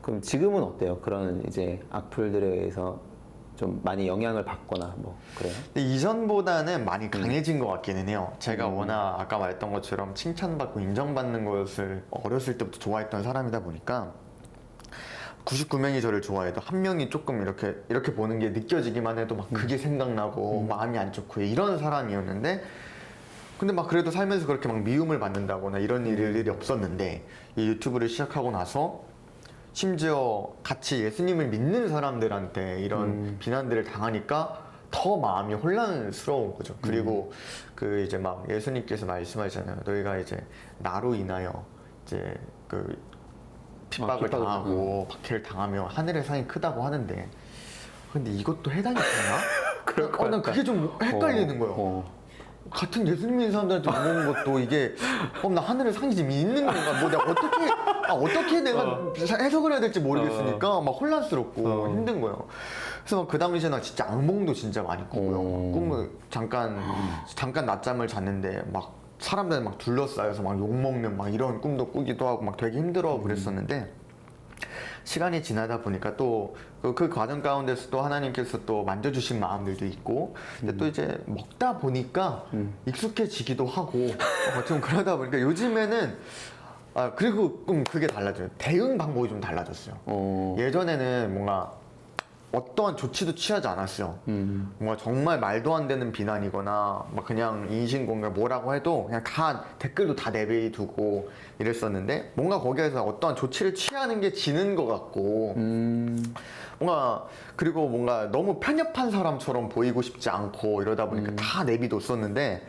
그럼 지금은 어때요? 그런 이제 악플들에 의해서 좀 많이 영향을 받거나 뭐 그래요? 근데 이전보다는 많이 강해진 것 같기는 해요. 제가 워낙 아까 말했던 것처럼 칭찬받고 인정받는 것을 어렸을 때부터 좋아했던 사람이다 보니까, 99명이 저를 좋아해도 한 명이 조금 이렇게 보는 게 느껴지기만 해도 막 그게 생각나고 마음이 안 좋고 이런 사람이었는데, 근데 막 그래도 살면서 그렇게 막 미움을 받는다거나 이런 일이 없었는데, 이 유튜브를 시작하고 나서 심지어 같이 예수님을 믿는 사람들한테 이런 비난들을 당하니까 더 마음이 혼란스러운 거죠. 그리고 그 이제 막 예수님께서 말씀하시잖아요. 너희가 이제 나로 인하여 이제 그 핍박을 당하고 박해를 당하며 하늘의 상이 크다고 하는데, 근데 이것도 해당이 되나? 난 그게 좀 헷갈리는 거예요. 같은 예수님 믿는 사람들한테 물어보는 것도 이게 나 하늘의 상이 지금 있는 건가? 뭐 내가 어떻게 내가 해석을 해야 될지 모르겠으니까 막 혼란스럽고 힘든 거예요. 그래서 그 당시에 나 진짜 악몽도 진짜 많이 꾸고요. 꿈을 잠깐 낮잠을 잤는데 막 사람들 막 둘러싸여서 막 욕먹는 막 이런 꿈도 꾸기도 하고 막 되게 힘들어하고 그랬었는데, 시간이 지나다 보니까 또 그 과정 가운데서 또 하나님께서 또 만져주신 마음들도 있고, 근데 또 이제 먹다 보니까 익숙해지기도 하고, 좀 그러다 보니까 요즘에는 그리고 그게 달라져요. 대응 방법이 좀 달라졌어요. 예전에는 뭔가 어떠한 조치도 취하지 않았어요. 뭔가 정말 말도 안 되는 비난이거나 막 그냥 인신공격 뭐라고 해도 그냥 다 댓글도 다 내비두고 이랬었는데, 뭔가 거기에서 어떠한 조치를 취하는 게 지는 것 같고, 뭔가 그리고 뭔가 너무 편협한 사람처럼 보이고 싶지 않고 이러다 보니까 다 내비뒀었는데,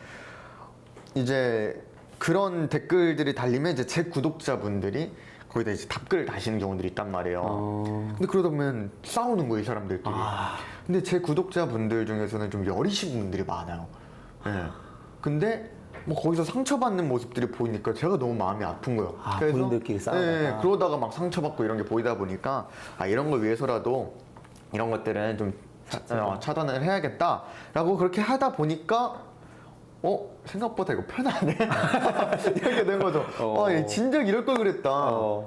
이제 그런 댓글들이 달리면 이제 제 구독자분들이 거기다 이제 답글을 다시는 경우들이 있단 말이에요. 근데 그러다 보면 싸우는 거예요, 이 사람들끼리. 근데 제 구독자분들 중에서는 좀 여리신 분들이 많아요. 네. 근데 뭐 거기서 상처받는 모습들이 보이니까 제가 너무 마음이 아픈 거예요. 그래서 본인들끼리 싸우다가. 네, 그러다가 막 상처받고 이런 게 보이다 보니까 이런 걸 위해서라도 이런 것들은 좀 차단을 해야겠다라고 그렇게 하다 보니까 생각보다 이거 편하네. 이렇게 된 거죠. 얘 진작 이럴 걸 그랬다.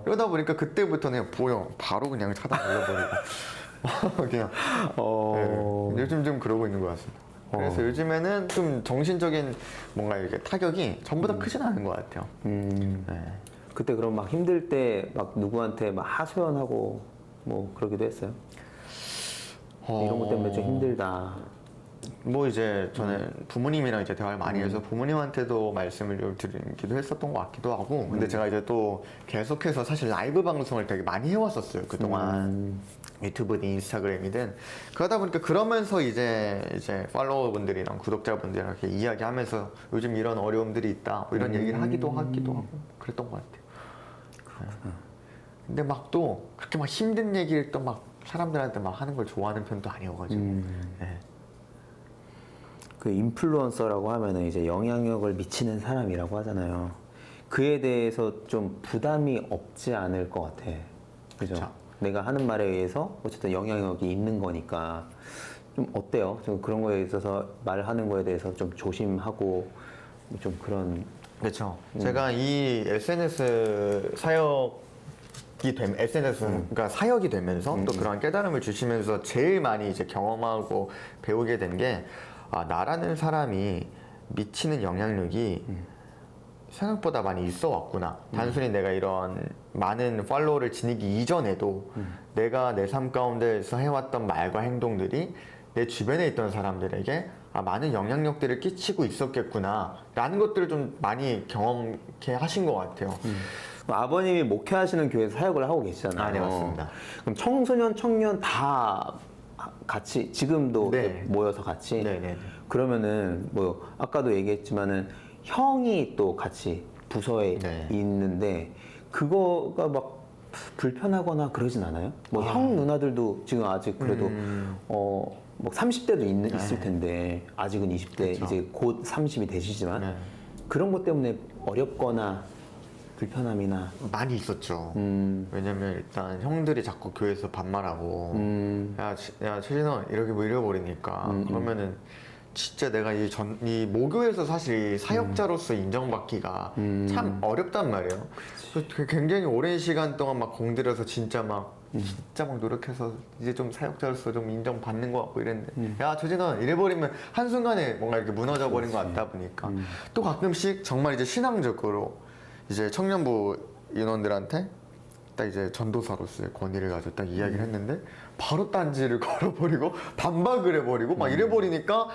그러다 보니까 그때부터는 바로 그냥 차단 올려버리고. 그냥. 네, 요즘 좀 그러고 있는 것 같습니다. 그래서 요즘에는 좀 정신적인 뭔가 이렇게 타격이 전보다 크진 않은 것 같아요. 네. 그때 그럼 막 힘들 때 막 누구한테 막 하소연하고 뭐 그러기도 했어요? 이런 것 때문에 좀 힘들다. 뭐 이제 저는 부모님이랑 이제 대화를 많이 해서 부모님한테도 말씀을 좀 드리기도 했었던 것 같기도 하고, 근데 제가 이제 또 계속해서 사실 라이브 방송을 되게 많이 해왔었어요 그동안. 유튜브든 인스타그램이든. 그러다 보니까 그러면서 이제 팔로워분들이랑 구독자분들이랑 이렇게 이야기하면서 요즘 이런 어려움들이 있다 뭐 이런 얘기를 하기도 하고 그랬던 것 같아요. 네. 근데 막 또 그렇게 막 힘든 얘기를 또 막 사람들한테 막 하는 걸 좋아하는 편도 아니어가지고. 네. 그 인플루언서라고 하면은 이제 영향력을 미치는 사람이라고 하잖아요. 그에 대해서 좀 부담이 없지 않을 것 같아. 그죠? 그쵸. 내가 하는 말에 의해서 어쨌든 영향력이 있는 거니까 좀 어때요? 좀 그런 거에 있어서 말하는 거에 대해서 좀 조심하고 좀 그런. 그렇죠. 제가 이 SNS 그러니까 사역이 되면서 또 그런 깨달음을 주시면서 제일 많이 이제 경험하고 배우게 된 게, 나라는 사람이 미치는 영향력이 생각보다 많이 있어 왔구나. 단순히 내가 이런 많은 팔로워를 지니기 이전에도 내가 내 삶 가운데서 해왔던 말과 행동들이 내 주변에 있던 사람들에게 많은 영향력들을 끼치고 있었겠구나 라는 것들을 좀 많이 경험케 하신 것 같아요. 아버님이 목회하시는 교회에서 사역을 하고 계시잖아요. 네, 맞습니다. 그럼 청소년, 청년 다 같이 지금도 네. 이렇게 모여서 같이. 네네. 그러면은 뭐 아까도 얘기했지만은 형이 또 같이 부서에 네. 있는데 그거가 막 불편하거나 그러진 않아요? 뭐 형 누나들도 지금 아직 그래도 뭐 30대도 있을 텐데 아직은 20대 그쵸. 이제 곧 30이 되시지만 네. 그런 것 때문에 어렵거나 불편함이나. 많이 있었죠. 왜냐면 일단 형들이 자꾸 교회에서 반말하고, 야 최진원 이렇게 뭐 이래버리니까 그러면은 진짜 내가 이 모교에서 사실 사역자로서 인정받기가 참 어렵단 말이에요. 그래서 굉장히 오랜 시간 동안 막 공들여서 진짜 막 노력해서 이제 좀 사역자로서 좀 인정받는 것 같고 이랬는데, 야 최진원 이래버리면 한순간에 뭔가 이렇게 무너져 버린 것 같다 보니까 또 가끔씩 정말 이제 신앙적으로 이제 청년부 인원들한테 딱 이제 전도사로서의 권위를 가지고 딱 이야기를 했는데 바로 딴지를 걸어버리고 반박을 해버리고 막 이래버리니까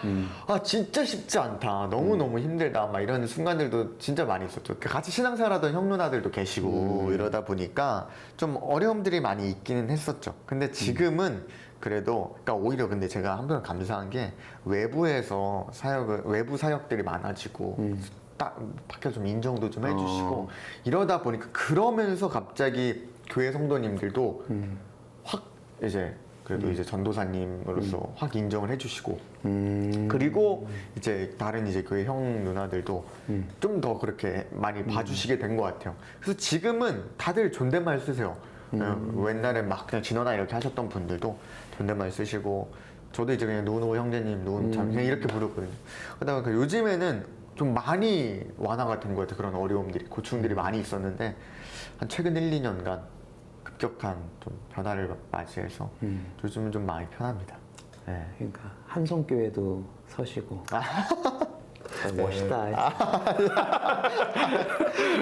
진짜 쉽지 않다, 너무너무 힘들다 막 이런 순간들도 진짜 많이 있었죠. 같이 신앙생활하던 형 누나들도 계시고 이러다 보니까 좀 어려움들이 많이 있기는 했었죠. 근데 지금은 그래도, 그러니까 오히려 근데 제가 한편 감사한 게 외부에서 외부 사역들이 많아지고 딱 밖에서 좀 인정도 좀 해주시고 이러다 보니까, 그러면서 갑자기 교회 성도님들도 확 이제 그래도 이제 전도사님으로서 확 인정을 해주시고, 그리고 이제 다른 이제 교회 형 누나들도 좀 더 그렇게 많이 봐주시게 된 것 같아요. 그래서 지금은 다들 존댓말 쓰세요. 옛날에 막 그냥 진원아 이렇게 하셨던 분들도 존댓말 쓰시고, 저도 이제 그냥 누누 형제님, 누누 참 그냥 이렇게 부르거든요. 그러다 보니까 요즘에는 좀 많이 완화가 된 것 같아요. 그런 어려움들이, 고충들이 많이 있었는데 한 최근 1, 2년간 급격한 좀 변화를 맞이해서 요즘은 좀 마음이 편합니다. 네. 그러니까 한성교회도 서시고. 멋있다.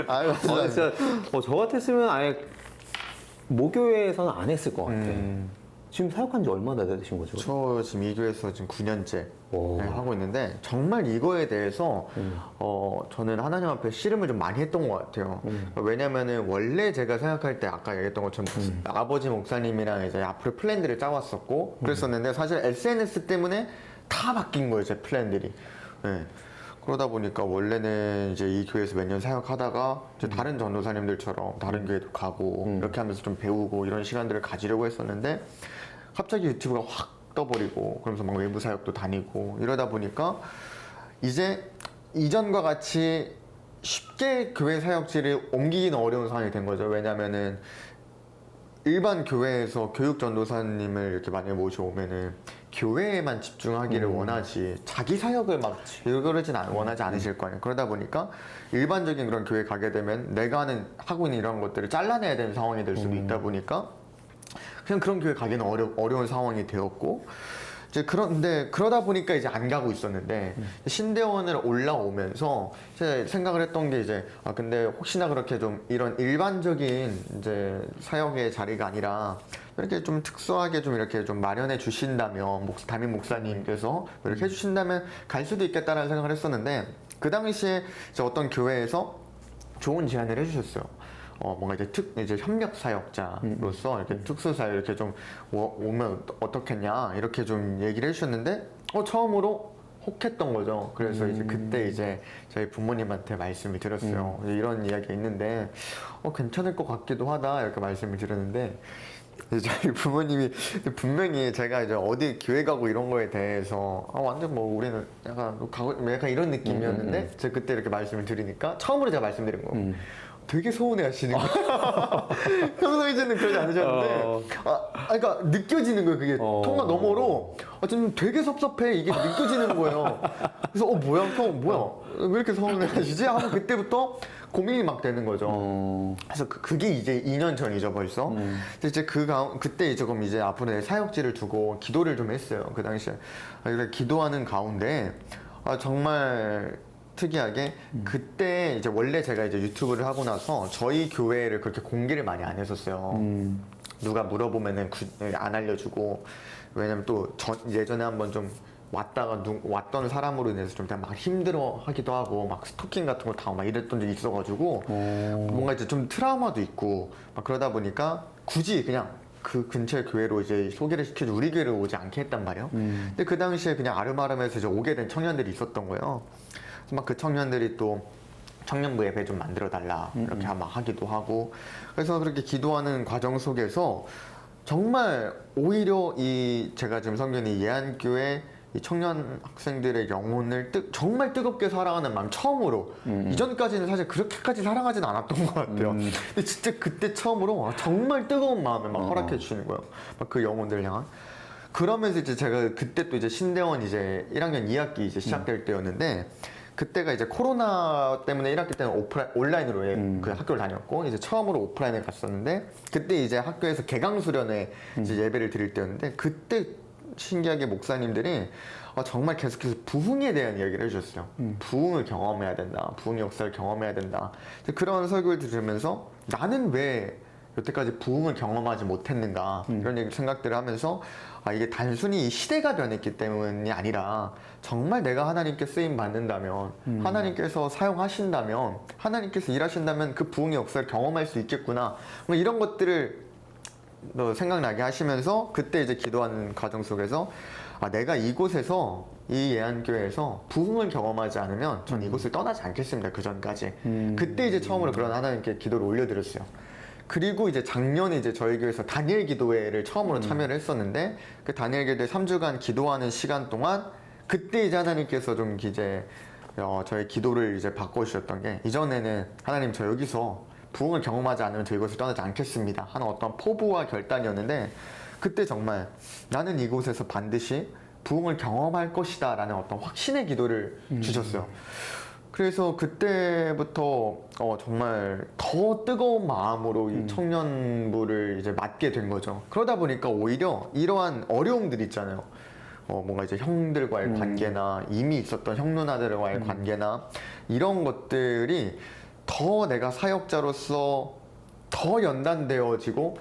아유, 진짜 저 같았으면 아예 모교회에서는 안 했을 것 같아. 지금 사역한 지 얼마나 되신 거죠? 저 지금 이 교회에서 지금 9년째 오. 하고 있는데, 정말 이거에 대해서 저는 하나님 앞에 씨름을 좀 많이 했던 것 같아요. 왜냐면은 원래 제가 생각할 때 아까 얘기했던 것처럼 아버지 목사님이랑 이제 앞으로 플랜들을 짜왔었고 그랬었는데, 사실 SNS 때문에 다 바뀐 거예요, 제 플랜들이. 네. 그러다 보니까 원래는 이제 이 교회에서 몇 년 사역하다가 이제 다른 전도사님들처럼 다른 교회도 가고 이렇게 하면서 좀 배우고 이런 시간들을 가지려고 했었는데, 갑자기 유튜브가 확 떠버리고 그러면서 막 외부 사역도 다니고 이러다 보니까 이제 이전과 같이 쉽게 교회 사역지를 옮기기는 어려운 상황이 된 거죠. 왜냐면은 일반 교회에서 교육 전도사님을 이렇게 만약에 모셔오면은 교회에만 집중하기를 원하지 자기 사역을 막 그러진 원하지 않으실 거 아니에요. 그러다 보니까 일반적인 그런 교회 가게 되면 내가 하고 있는 이런 것들을 잘라내야 되는 상황이 될 수도 있다 보니까 그냥 그런 교회 가기는 어려운 상황이 되었고, 이제 그런데 그러다 보니까 이제 안 가고 있었는데 신대원을 올라오면서 제가 생각을 했던 게 이제 근데 혹시나 그렇게 좀 이런 일반적인 이제 사역의 자리가 아니라 이렇게 좀 특수하게 좀 이렇게 좀 마련해 주신다면 담임 목사님께서 이렇게 해주신다면 갈 수도 있겠다라는 생각을 했었는데 그 당시에 이제 어떤 교회에서 좋은 제안을 해주셨어요. 뭔가 이제 협력 사역자로서 이렇게 특수 사역 이렇게 좀 오면 어떻겠냐 이렇게 좀 얘기를 해주셨는데 처음으로 혹했던 거죠. 그래서 이제 그때 이제 저희 부모님한테 말씀을 드렸어요. 이런 이야기가 있는데 괜찮을 것 같기도 하다 이렇게 말씀을 드렸는데 이제 저희 부모님이 분명히 제가 이제 어디 교회 가고 이런 거에 대해서 완전 뭐 우리는 약간 이런 느낌이었는데 제가 그때 이렇게 말씀을 드리니까 처음으로 제가 말씀드린 거예요. 되게 서운해 하시는 거예요. 평소에는 그러지 않으셨는데 그러니까 느껴지는 거예요. 그게 통화 너머로 좀 되게 섭섭해 이게 느껴지는 거예요. 그래서 뭐야 형 뭐야 왜 이렇게 서운해 하시지? 하고 그때부터 고민이 막 되는 거죠. 그래서 그게 이제 2년 전이죠 벌써. 이제 그때 이제 그럼 이제 앞으로 내 사역지를 두고 기도를 좀 했어요. 그 당시에 기도하는 가운데 정말 특이하게 그때 이제 원래 제가 이제 유튜브를 하고 나서 저희 교회를 그렇게 공개를 많이 안 했었어요. 누가 물어보면은 안 알려주고 왜냐면 또 예전에 한번 좀 왔던 사람으로 인해서 좀 막 힘들어 하기도 하고 막 스토킹 같은 거 당하고 막 이랬던 적이 있어가지고 뭔가 이제 좀 트라우마도 있고 막 그러다 보니까 굳이 그냥 그 근처의 교회로 이제 소개를 시켜줘 우리 교회로 오지 않게 했단 말이에요. 근데 그 당시에 그냥 아름아름해서 이제 오게 된 청년들이 있었던 거예요. 막 그 청년들이 또 청년부 예배 좀 만들어 달라 이렇게 막 하기도 하고 그래서 그렇게 기도하는 과정 속에서 정말 오히려 제가 지금 섬기는 예안교회 이 청년 학생들의 영혼을 정말 뜨겁게 사랑하는 마음 처음으로 이전까지는 사실 그렇게까지 사랑하진 않았던 것 같아요. 근데 진짜 그때 처음으로 정말 뜨거운 마음을 막 허락해 주시는 거예요. 막 그 영혼들을 향한. 그러면서 이제 제가 그때 또 이제 신대원 이제 1학년 2학기 이제 시작될 때였는데 그때가 이제 코로나 때문에 1학기 때는 온라인으로 그 학교를 다녔고 이제 처음으로 오프라인에 갔었는데 그때 이제 학교에서 개강 수련회 이제 예배를 드릴 때였는데 그때 신기하게 목사님들이 정말 계속해서 부흥에 대한 이야기를 해주셨어요. 부흥을 경험해야 된다. 부흥의 역사를 경험해야 된다. 그런 설교를 들으면서 나는 왜 여태까지 부흥을 경험하지 못했는가 이런 생각들을 하면서 이게 단순히 이 시대가 변했기 때문이 아니라 정말 내가 하나님께 쓰임 받는다면 하나님께서 사용하신다면 하나님께서 일하신다면 그 부흥의 역사를 경험할 수 있겠구나 이런 것들을 생각나게 하시면서 그때 이제 기도하는 과정 속에서 내가 이곳에서 이 예안교회에서 부흥을 경험하지 않으면 전 이곳을 떠나지 않겠습니다. 그 전까지. 그때 이제 처음으로 그런 하나님께 기도를 올려드렸어요. 그리고 이제 작년에 이제 저희 교회에서 다니엘 기도회를 처음으로 참여를 했었는데 그 다니엘 기도회 3주간 기도하는 시간 동안 그때 이제 하나님께서 좀 이제 저희 기도를 이제 바꿔주셨던 게 이전에는 하나님 저 여기서 부흥을 경험하지 않으면 저 이곳을 떠나지 않겠습니다 하는 어떤 포부와 결단이었는데 그때 정말 나는 이곳에서 반드시 부흥을 경험할 것이다 라는 어떤 확신의 기도를 주셨어요. 그래서 그때부터 정말 더 뜨거운 마음으로 이 청년부를 이제 맡게 된 거죠. 그러다 보니까 오히려 이러한 어려움들 있잖아요. 뭔가 이제 형들과의 관계나 이미 있었던 형 누나들과의 관계나 이런 것들이 더 내가 사역자로서 더 연단되어지고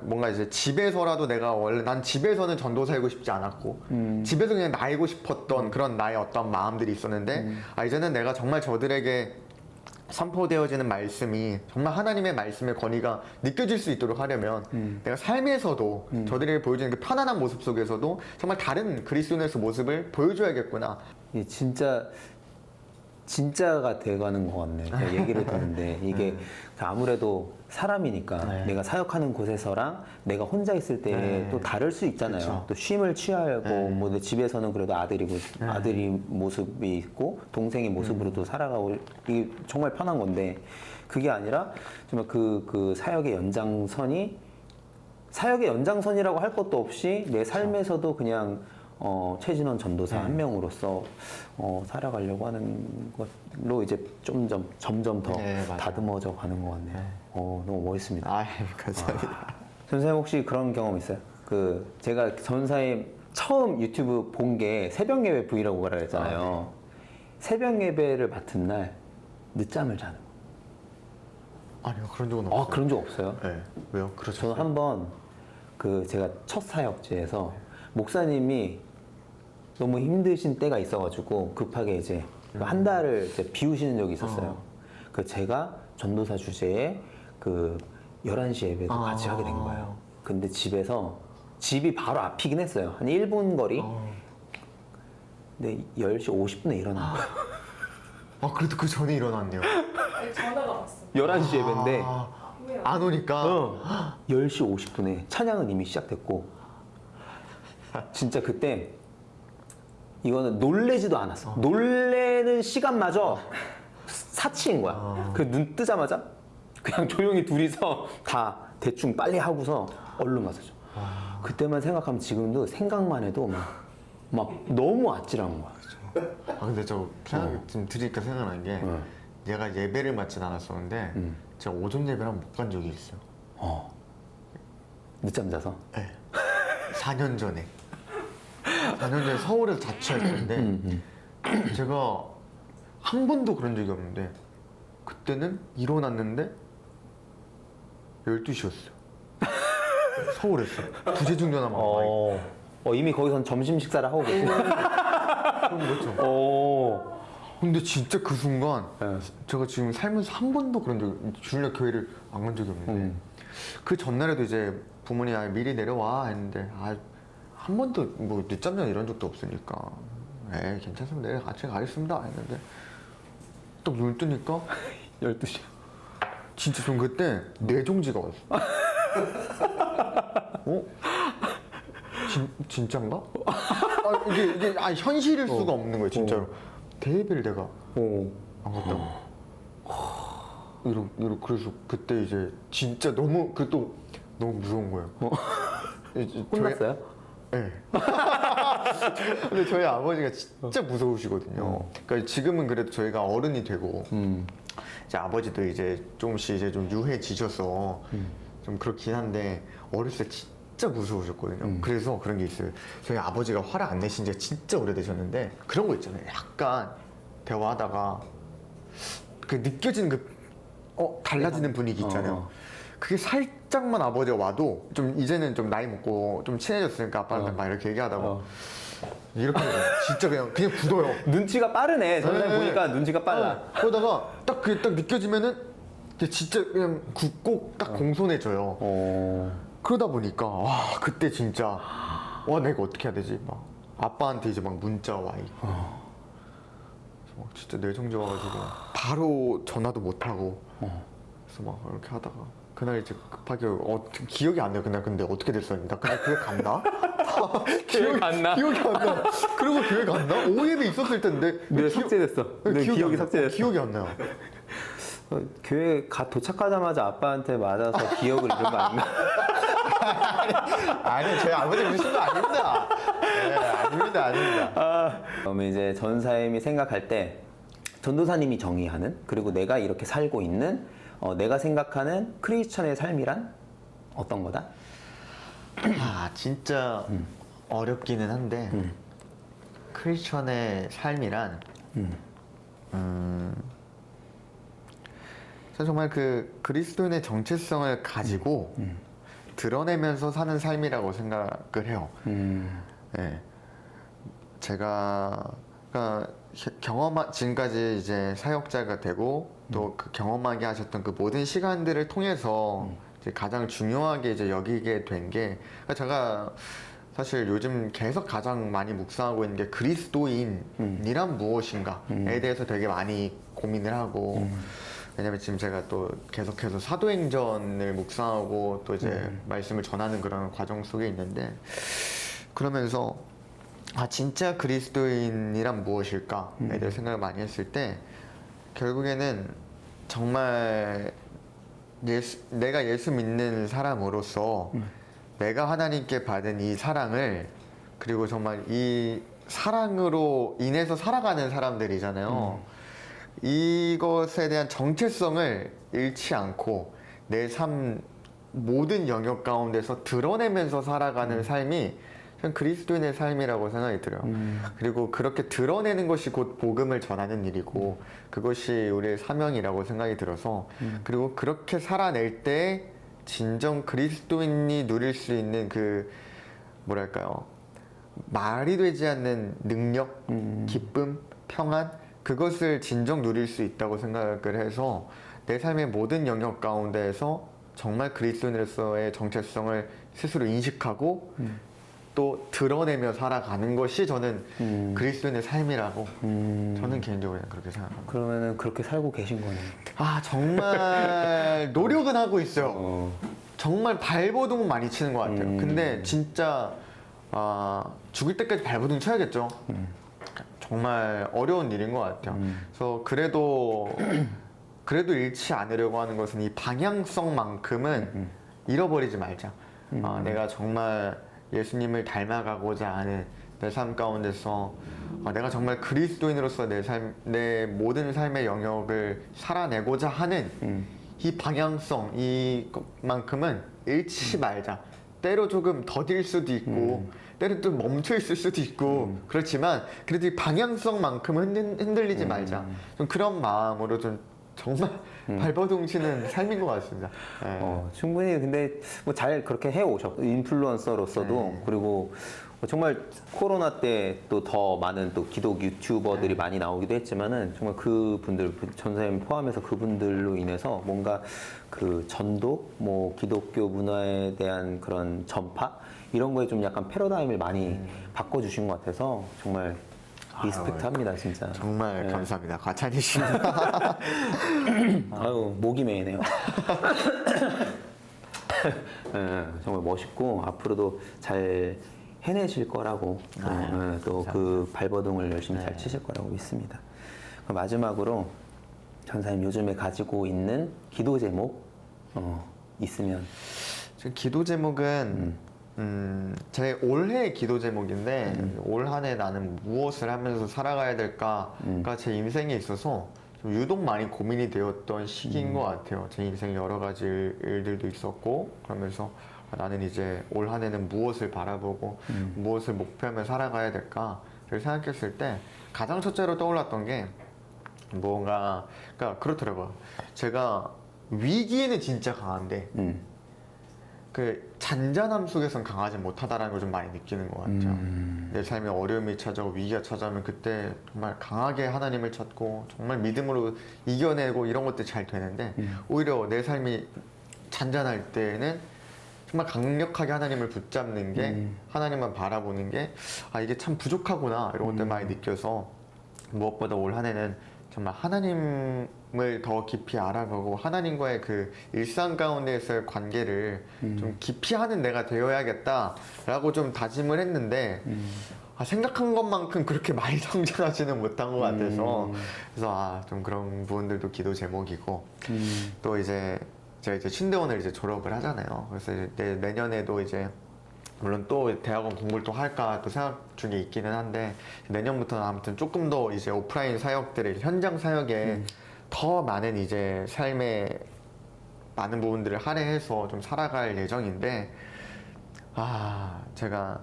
뭔가 이제 집에서라도 내가 원래 난 집에서는 전도 살고 싶지 않았고 집에서 그냥 나이고 싶었던 그런 나의 어떤 마음들이 있었는데 이제는 내가 정말 저들에게 선포되어지는 말씀이 정말 하나님의 말씀의 권위가 느껴질 수 있도록 하려면 내가 삶에서도 저들에게 보여주는 그 편안한 모습 속에서도 정말 다른 그리스도인의 모습을 보여줘야겠구나. 진짜가 돼가는 것 같네. 제가 얘기를 듣는데 이게 아무래도 사람이니까 내가 사역하는 곳에서랑 내가 혼자 있을 때 또 다를 수 있잖아요. 그쵸. 또 쉼을 취하고 뭐 내 집에서는 그래도 아들이 모습이 있고 동생의 모습으로도 살아가고 이게 정말 편한 건데 그게 아니라 정말 그 사역의 연장선이라고 할 것도 없이 내 삶에서도 그냥 최진원 전도사 한 명으로서 살아가려고 하는 것로 이제 점점 더 다듬어져 가는 것 같네요. 너무 멋있습니다. 감사합니다. 선생님 혹시 그런 경험 있어요? 제가 전사의 처음 유튜브 본 게 새벽 예배 브이로그라 그랬잖아요. 새벽 예배를 맡은 날 늦잠을 자는 거. 아니요, 그런 적은 없어요. 아, 그런 적 없어요? 네. 왜요? 그렇죠. 저는 한번 제가 첫 사역지에서 목사님이 너무 힘드신 때가 있어가지고 급하게 이제 한 달을 이제 비우시는 적이 있었어요. 제가 전도사 주제에 11시 예배도 같이 하게 된 거예요. 근데 집이 바로 앞이긴 했어요. 한 1분 거리. 근데 10시 50분에 일어난 거예요. 아, 그래도 그 전에 일어났네요. 아니, 전화가 왔어. 11시 예배인데 안 오니까. 10시 50분에 찬양은 이미 시작됐고 진짜 그때 이거는 놀래지도 않았어. 놀래는 시간마저 사치인 거야. 눈 뜨자마자 그냥 조용히 둘이서 다 대충 빨리 하고서 얼른 가서 줘. 그때만 생각하면 지금도 생각만 해도 막 너무 아찔한 거야. 아, 근데 저 지금 들으니까 생각나는 게 얘가 예배를 맞진 않았었는데 제가 오전 예배를 한 번 못 간 적이 있어요. 늦잠 자서. 네. 4년 전에. 4년 전에 서울에서 자취할 때인데 제가 한 번도 그런 적이 없는데 그때는 일어났는데 12시였어요. 서울에서 부재중 전화만 와 있고. 이미 거기선 점심 식사를 하고 계시네. 그런 거죠. 근데 진짜 그 순간 네. 제가 지금 살면서 한 번도 그런 적이 주일날 교회를 안 간 적이 없는데 그 전날에도 이제 부모님이 미리 내려와 했는데 한 번도 뭐 늦잠 자 이런 적도 없으니까 괜찮습니다. 내일 같이 가겠습니다 했는데 딱 눈 뜨니까 12시. 진짜 전 그때 뇌종지가 왔어. 진짠가? 이게 현실일 수가 없는 거예요, 진짜로. 대예배를 내가 안 갔다고. 그래서 그때 이제 진짜 너무 그것도 너무 무서운 거예요. 혼났어요? 네. 근데 저희 아버지가 진짜 무서우시거든요. 그러니까 지금은 그래도 저희가 어른이 되고 이제 아버지도 이제 조금씩 이제 좀 유해지셔서 좀 그렇긴 한데 어렸을 때 진짜 무서우셨거든요. 그래서 그런 게 있어요. 저희 아버지가 화를 안 내신 지가 진짜 오래되셨는데 그런 거 있잖아요. 약간 대화하다가 느껴지는 달라지는 분위기 있잖아요. 그게 살짝만 아버지가 와도 좀 이제는 좀 나이 먹고 좀 친해졌으니까 아빠랑 막 이렇게 얘기하다가 이렇게 진짜 그냥 굳어요. 눈치가 빠르네. 전에 네. 보니까 눈치가 빨라. 그러다가 그게 딱 느껴지면은 진짜 그냥 굳고 딱 공손해져요. 그러다 보니까 그때 진짜 내가 어떻게 해야 되지? 막 아빠한테 이제 막 문자 와 있고 막 진짜 뇌정지 와가지고 바로 전화도 못 하고 그래서 막 이렇게 하다가 그날 이제 급하게 기억이 안 나요. 그날 근데 어떻게 됐었는지 나 그날 교회 갔나? 기억이 안 나? 기억이 안 나. 그리고 교회 갔나? 오예배 있었을 텐데 내 삭제됐어. 내 기억이 안 나. 삭제됐어. 기억이 안 나요. 교회 도착하자마자 아빠한테 맞아서 기억을 잃은 거 아닌가? 아니 저희 아버지 그러신 거 아닙니다. 네, 아닙니다. 그러면 이제 전사님이 생각할 때 전도사님이 정의하는 그리고 내가 이렇게 살고 있는 내가 생각하는 크리스천의 삶이란 어떤 거다? 진짜 어렵기는 한데 크리스천의 삶이란 저는 정말 그 그리스도인의 정체성을 가지고 드러내면서 사는 삶이라고 생각을 해요. 네. 제가 그러니까 지금까지 이제 사역자가 되고 또 그 경험하게 하셨던 그 모든 시간들을 통해서 이제 가장 중요하게 이제 여기게 된 게 그러니까 제가 사실 요즘 계속 가장 많이 묵상하고 있는 게 그리스도인이란 무엇인가에 대해서 되게 많이 고민을 하고 왜냐면 지금 제가 또 계속해서 사도행전을 묵상하고 또 이제 말씀을 전하는 그런 과정 속에 있는데 그러면서 진짜 그리스도인이란 무엇일까에 대해 생각을 많이 했을 때 결국에는 정말 내가 예수 믿는 사람으로서 내가 하나님께 받은 이 사랑을 그리고 정말 이 사랑으로 인해서 살아가는 사람들이잖아요. 이것에 대한 정체성을 잃지 않고 내 삶 모든 영역 가운데서 드러내면서 살아가는 삶이 그냥 그리스도인의 삶이라고 생각이 들어요. 그리고 그렇게 드러내는 것이 곧 복음을 전하는 일이고 그것이 우리의 사명이라고 생각이 들어서 그리고 그렇게 살아낼 때 진정 그리스도인이 누릴 수 있는 그 뭐랄까요, 말이 되지 않는 능력, 기쁨, 평안, 그것을 진정 누릴 수 있다고 생각을 해서 내 삶의 모든 영역 가운데에서 정말 그리스도인으로서의 정체성을 스스로 인식하고 또 드러내며 살아가는 것이 저는 그리스도인의 삶이라고 저는 개인적으로 그렇게 생각합니다. 그러면은 그렇게 살고 계신 거네요. 아, 정말 노력은 하고 있어요. 정말 발버둥은 많이 치는 것 같아요. 근데 진짜 죽을 때까지 발버둥 쳐야겠죠. 정말 어려운 일인 것 같아요. 그래서 그래도 잃지 않으려고 하는 것은 이 방향성만큼은 잃어버리지 말자. 내가 정말 예수님을 닮아가고자 하는 내 삶 가운데서 내가 정말 그리스도인으로서 내 모든 삶의 영역을 살아내고자 하는 이 방향성, 이만큼은 잃지 말자. 때로 조금 더딜 수도 있고 때로 또 멈춰 있을 수도 있고 그렇지만 그래도 이 방향성만큼은 흔들리지 말자. 좀 그런 마음으로 좀 정말 발버둥 치는 삶인 것 같습니다. 네. 충분히 근데 뭐 잘 그렇게 해 오셨고 인플루언서로서도 네. 그리고 정말 코로나 때 또 더 많은 또 기독 유튜버들이 많이 나오기도 했지만은 정말 그분들 전사님 포함해서 그분들로 인해서 뭔가 그 전도 뭐 기독교 문화에 대한 그런 전파 이런 거에 좀 약간 패러다임을 많이 바꿔주신 것 같아서 정말 리스펙트합니다 진짜. 정말 감사합니다. 과찬이십니다. 아유 목이 메이네요. 정말 멋있고 앞으로도 잘 해내실 거라고 또 그 발버둥을 열심히 잘 치실 거라고 믿습니다. 그럼 마지막으로 전사님 요즘에 가지고 있는 기도 제목 있으면. 지금 기도 제목은 제 올해의 기도 제목인데 올 한 해 나는 무엇을 하면서 살아가야 될까가 제 인생에 있어서 좀 유독 많이 고민이 되었던 시기인 것 같아요. 제 인생 여러 가지 일들도 있었고 그러면서 나는 이제 올 한 해는 무엇을 바라보고 무엇을 목표하며 살아가야 될까를 생각했을 때 가장 첫째로 떠올랐던 게 뭔가 그러니까 그렇더라고요. 제가 위기에는 진짜 강한데 그 잔잔함 속에선 강하지 못하다라는 걸 좀 많이 느끼는 것 같아요. 내 삶에 어려움이 찾아오고 위기가 찾아오면 그때 정말 강하게 하나님을 찾고 정말 믿음으로 이겨내고 이런 것들이 잘 되는데 오히려 내 삶이 잔잔할 때는 정말 강력하게 하나님을 붙잡는 게 하나님만 바라보는 게 이게 참 부족하구나 이런 것들 많이 느껴서 무엇보다 올 한 해는 정말 하나님을 더 깊이 알아보고 하나님과의 그 일상 가운데에서의 관계를 좀 깊이 하는 내가 되어야겠다라고 좀 다짐을 했는데 생각한 것만큼 그렇게 많이 성장하지는 못한 것 같아서 그래서 좀 그런 부분들도 기도 제목이고 또 이제 제가 이제 신대원을 이제 졸업을 하잖아요. 그래서 이제 내년에도 이제 물론 또 대학원 공부를 또 할까 또 생각 중에 있기는 한데 내년부터는 아무튼 조금 더 이제 오프라인 사역들의 현장 사역에 더 많은 이제 삶의 많은 부분들을 할애해서 좀 살아갈 예정인데 제가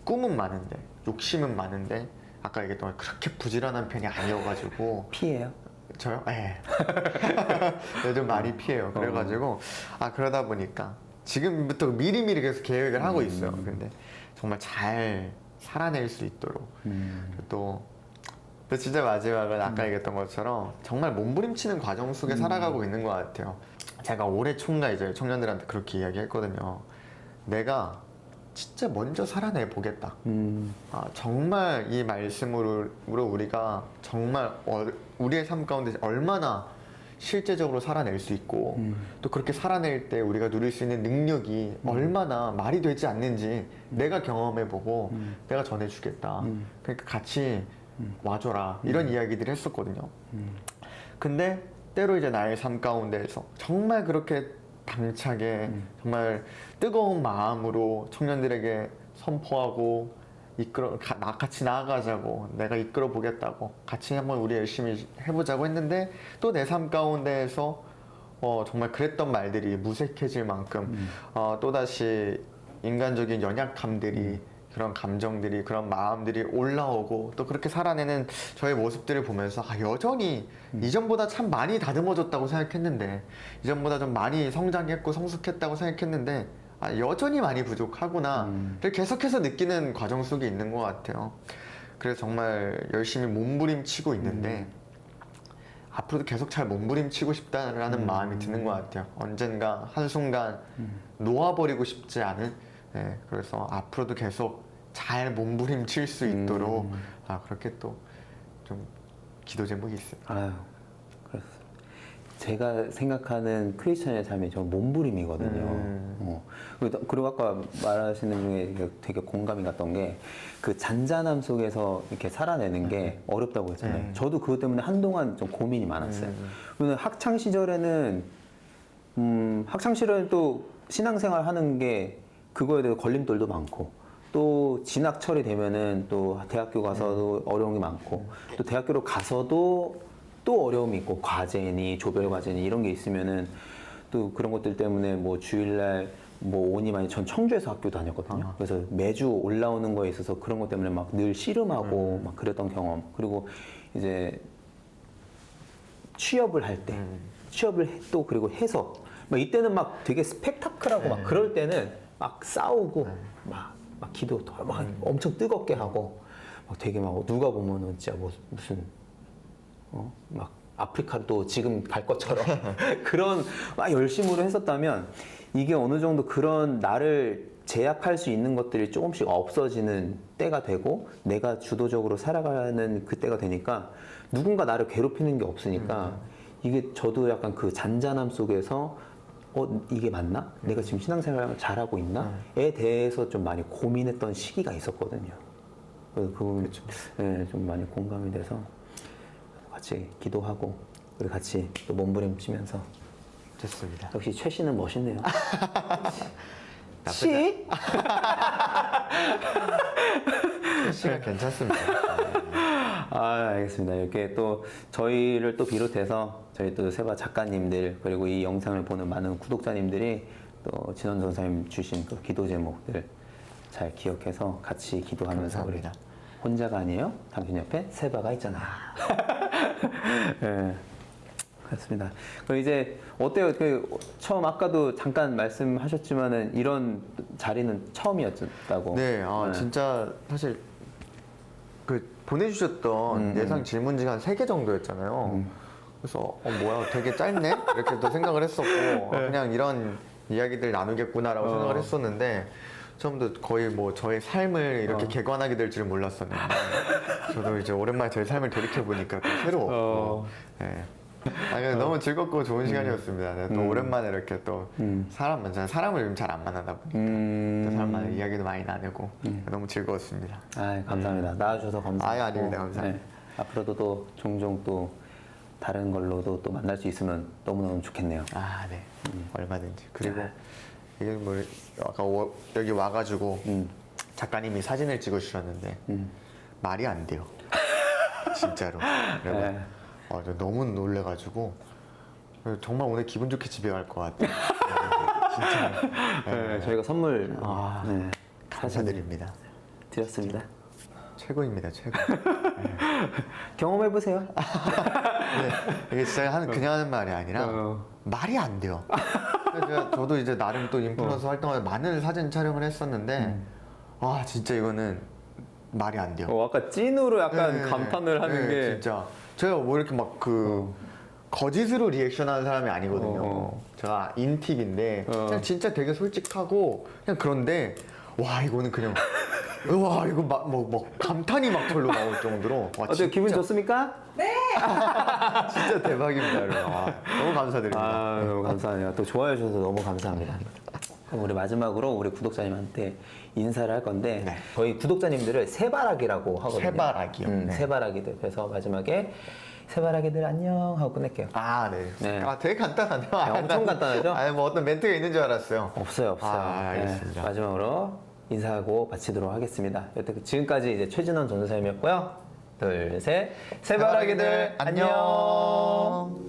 꿈은 많은데 욕심은 많은데 아까 얘기했던 그렇게 부지런한 편이 아니어가지고 피해요? 저요? 네. 좀 많이 피해요. 그래가지고 그러다 보니까 지금부터 미리미리 계속 계획을 하고 있어요. 근데 정말 잘 살아낼 수 있도록 또 진짜 마지막은 아까 얘기했던 것처럼 정말 몸부림치는 과정 속에 살아가고 있는 것 같아요. 제가 올해 총괄 이제 청년들한테 그렇게 이야기했거든요. 내가 진짜 먼저 살아내 보겠다. 정말 이 말씀으로 우리가 정말 우리의 삶 가운데 얼마나 실제적으로 살아낼 수 있고 또 그렇게 살아낼 때 우리가 누릴 수 있는 능력이 얼마나 말이 되지 않는지 내가 경험해보고 내가 전해주겠다. 그러니까 같이 와줘라 이런 이야기들을 했었거든요. 근데 때로 이제 나의 삶 가운데에서 정말 그렇게 당차게 정말 뜨거운 마음으로 청년들에게 선포하고 같이 나아가자고 내가 이끌어 보겠다고 같이 한번 우리 열심히 해보자고 했는데 또 내 삶 가운데에서 정말 그랬던 말들이 무색해질 만큼 또다시 인간적인 연약함들이 그런 감정들이, 그런 마음들이 올라오고 또 그렇게 살아내는 저의 모습들을 보면서 여전히 이전보다 참 많이 다듬어졌다고 생각했는데, 이전보다 좀 많이 성장했고 성숙했다고 생각했는데 여전히 많이 부족하구나를 계속해서 느끼는 과정 속에 있는 것 같아요. 그래서 정말 열심히 몸부림치고 있는데 앞으로도 계속 잘 몸부림치고 싶다라는 마음이 드는 것 같아요. 언젠가 한순간 놓아버리고 싶지 않은, 그래서 앞으로도 계속 잘 몸부림칠 수 있도록 그렇게 또 좀 기도 제목이 있어요. 아유, 그래서 제가 생각하는 크리스천의 삶이 저 몸부림이거든요. 그리고 아까 말하시는 중에 되게 공감이 갔던 게 그 잔잔함 속에서 이렇게 살아내는 게 어렵다고 했잖아요. 저도 그것 때문에 한동안 좀 고민이 많았어요. 왜냐면 학창 시절에는 또 신앙생활 하는 게 그거에 대해서 걸림돌도 많고, 또 진학철이 되면은 또 대학교 가서도 어려운 게 많고, 또 대학교로 가서도 또 어려움이 있고, 과제니 조별 과제니 이런 게 있으면은 또 그런 것들 때문에 뭐 주일날 뭐 오니 많이, 전 청주에서 학교 다녔거든요. 그래서 매주 올라오는 거에 있어서 그런 것 때문에 막 늘 씨름하고 막 그랬던 경험. 그리고 이제 취업을 할 때, 취업을 그리고 해서 막 이때는 막 되게 스펙타클하고 막 그럴 때는 막 싸우고 막 기도도 막 엄청 뜨겁게 하고 막 되게 막 누가 보면은 진짜 뭐 무슨 막 아프리카도 지금 갈 것처럼 그런 막 열심으로 했었다면, 이게 어느 정도 그런 나를 제약할 수 있는 것들이 조금씩 없어지는 때가 되고 내가 주도적으로 살아가는 그 때가 되니까 누군가 나를 괴롭히는 게 없으니까 이게 저도 약간 그 잔잔함 속에서 이게 맞나? 내가 지금 신앙생활을 잘하고 있나? 에 대해서 좀 많이 고민했던 시기가 있었거든요. 그래서 그 부분이 좀 많이 공감이 돼서 같이 기도하고 우리 같이 또 몸부림치면서. 좋습니다. 역시 최 씨는 멋있네요. 씨? 씨가 괜찮습니다. 알겠습니다. 이렇게 또 저희를 또 비롯해서 저희 또 세바 작가님들, 그리고 이 영상을 보는 많은 구독자님들이 또 진원 전사님 주신 그 기도 제목들 잘 기억해서 같이 기도하면서 우리 감사합니다. 혼자가 아니에요. 당신 옆에 세바가 있잖아. 네. 그렇습니다. 그럼 이제 어때요? 처음 아까도 잠깐 말씀하셨지만은 이런 자리는 처음이었다고. 네, 진짜 사실 그 보내주셨던 예상 질문지가 한 3개 정도였잖아요. 그래서 뭐야, 되게 짧네? 이렇게 또 생각을 했었고 그냥 이런 이야기들 나누겠구나라고 생각을 했었는데, 처음부터 거의 뭐 저의 삶을 이렇게 개관하게 될 줄 몰랐었는데 저도 이제 오랜만에 저의 삶을 돌이켜보니까 또 새로웠고 근데 너무 즐겁고 좋은 시간이었습니다. 네, 또 오랜만에 이렇게 또 사람을 좀 잘 안 만나다 보니까 또 사람만의 이야기도 많이 나누고 너무 즐거웠습니다. 감사합니다. 나와주셔서 감사합니다. 아닙니다. 감사합니다. 앞으로도 또 종종 또 다른 걸로도 또 만날 수 있으면 너무너무 좋겠네요. 네. 얼마든지. 그리고 이게 뭐 아까 여기 와가지고 작가님이 사진을 찍어주셨는데 말이 안 돼요. 진짜로. 그래서 저 너무 놀래가지고 정말 오늘 기분 좋게 집에 갈 것 같아요. 진짜. 저희가 선물 감사드립니다. 드렸습니다. 최고입니다, 최고. 경험해보세요. 이게 진짜 그냥 하는 말이 아니라 말이 안 돼요. 저도 이제 나름 또 인플루언서 활동하면서 많은 사진 촬영을 했었는데 진짜 이거는 말이 안 돼요. 아까 찐으로 약간 감탄을 하는 게 진짜 제가 뭐 이렇게 막 거짓으로 리액션하는 사람이 아니거든요. 제가 인팁인데 그냥 진짜 되게 솔직하고 그냥, 그런데 와 이거는 그냥 와 이거 막 감탄이 막 절로 나올 정도로. 어때요? 기분 좋습니까? 네! 진짜 대박입니다. 너무 감사드립니다. 너무 감사해요. 또 좋아해 주셔서 너무 감사합니다. 그럼 우리 마지막으로 우리 구독자님한테 인사를 할 건데, 저희 구독자님들을 세바라기라고 하거든요. 세바라기요? 세바라기들. 그래서 마지막에 세바라기들 안녕 하고 끝낼게요. 네. 되게 간단하네요. 엄청 간단하죠? 뭐 어떤 멘트가 있는 줄 알았어요. 없어요. 알겠습니다. 마지막으로 인사하고 마치도록 하겠습니다. 여태 지금까지 이제 최진원 전도사님이었고요. 둘, 셋. 세바라기들 안녕.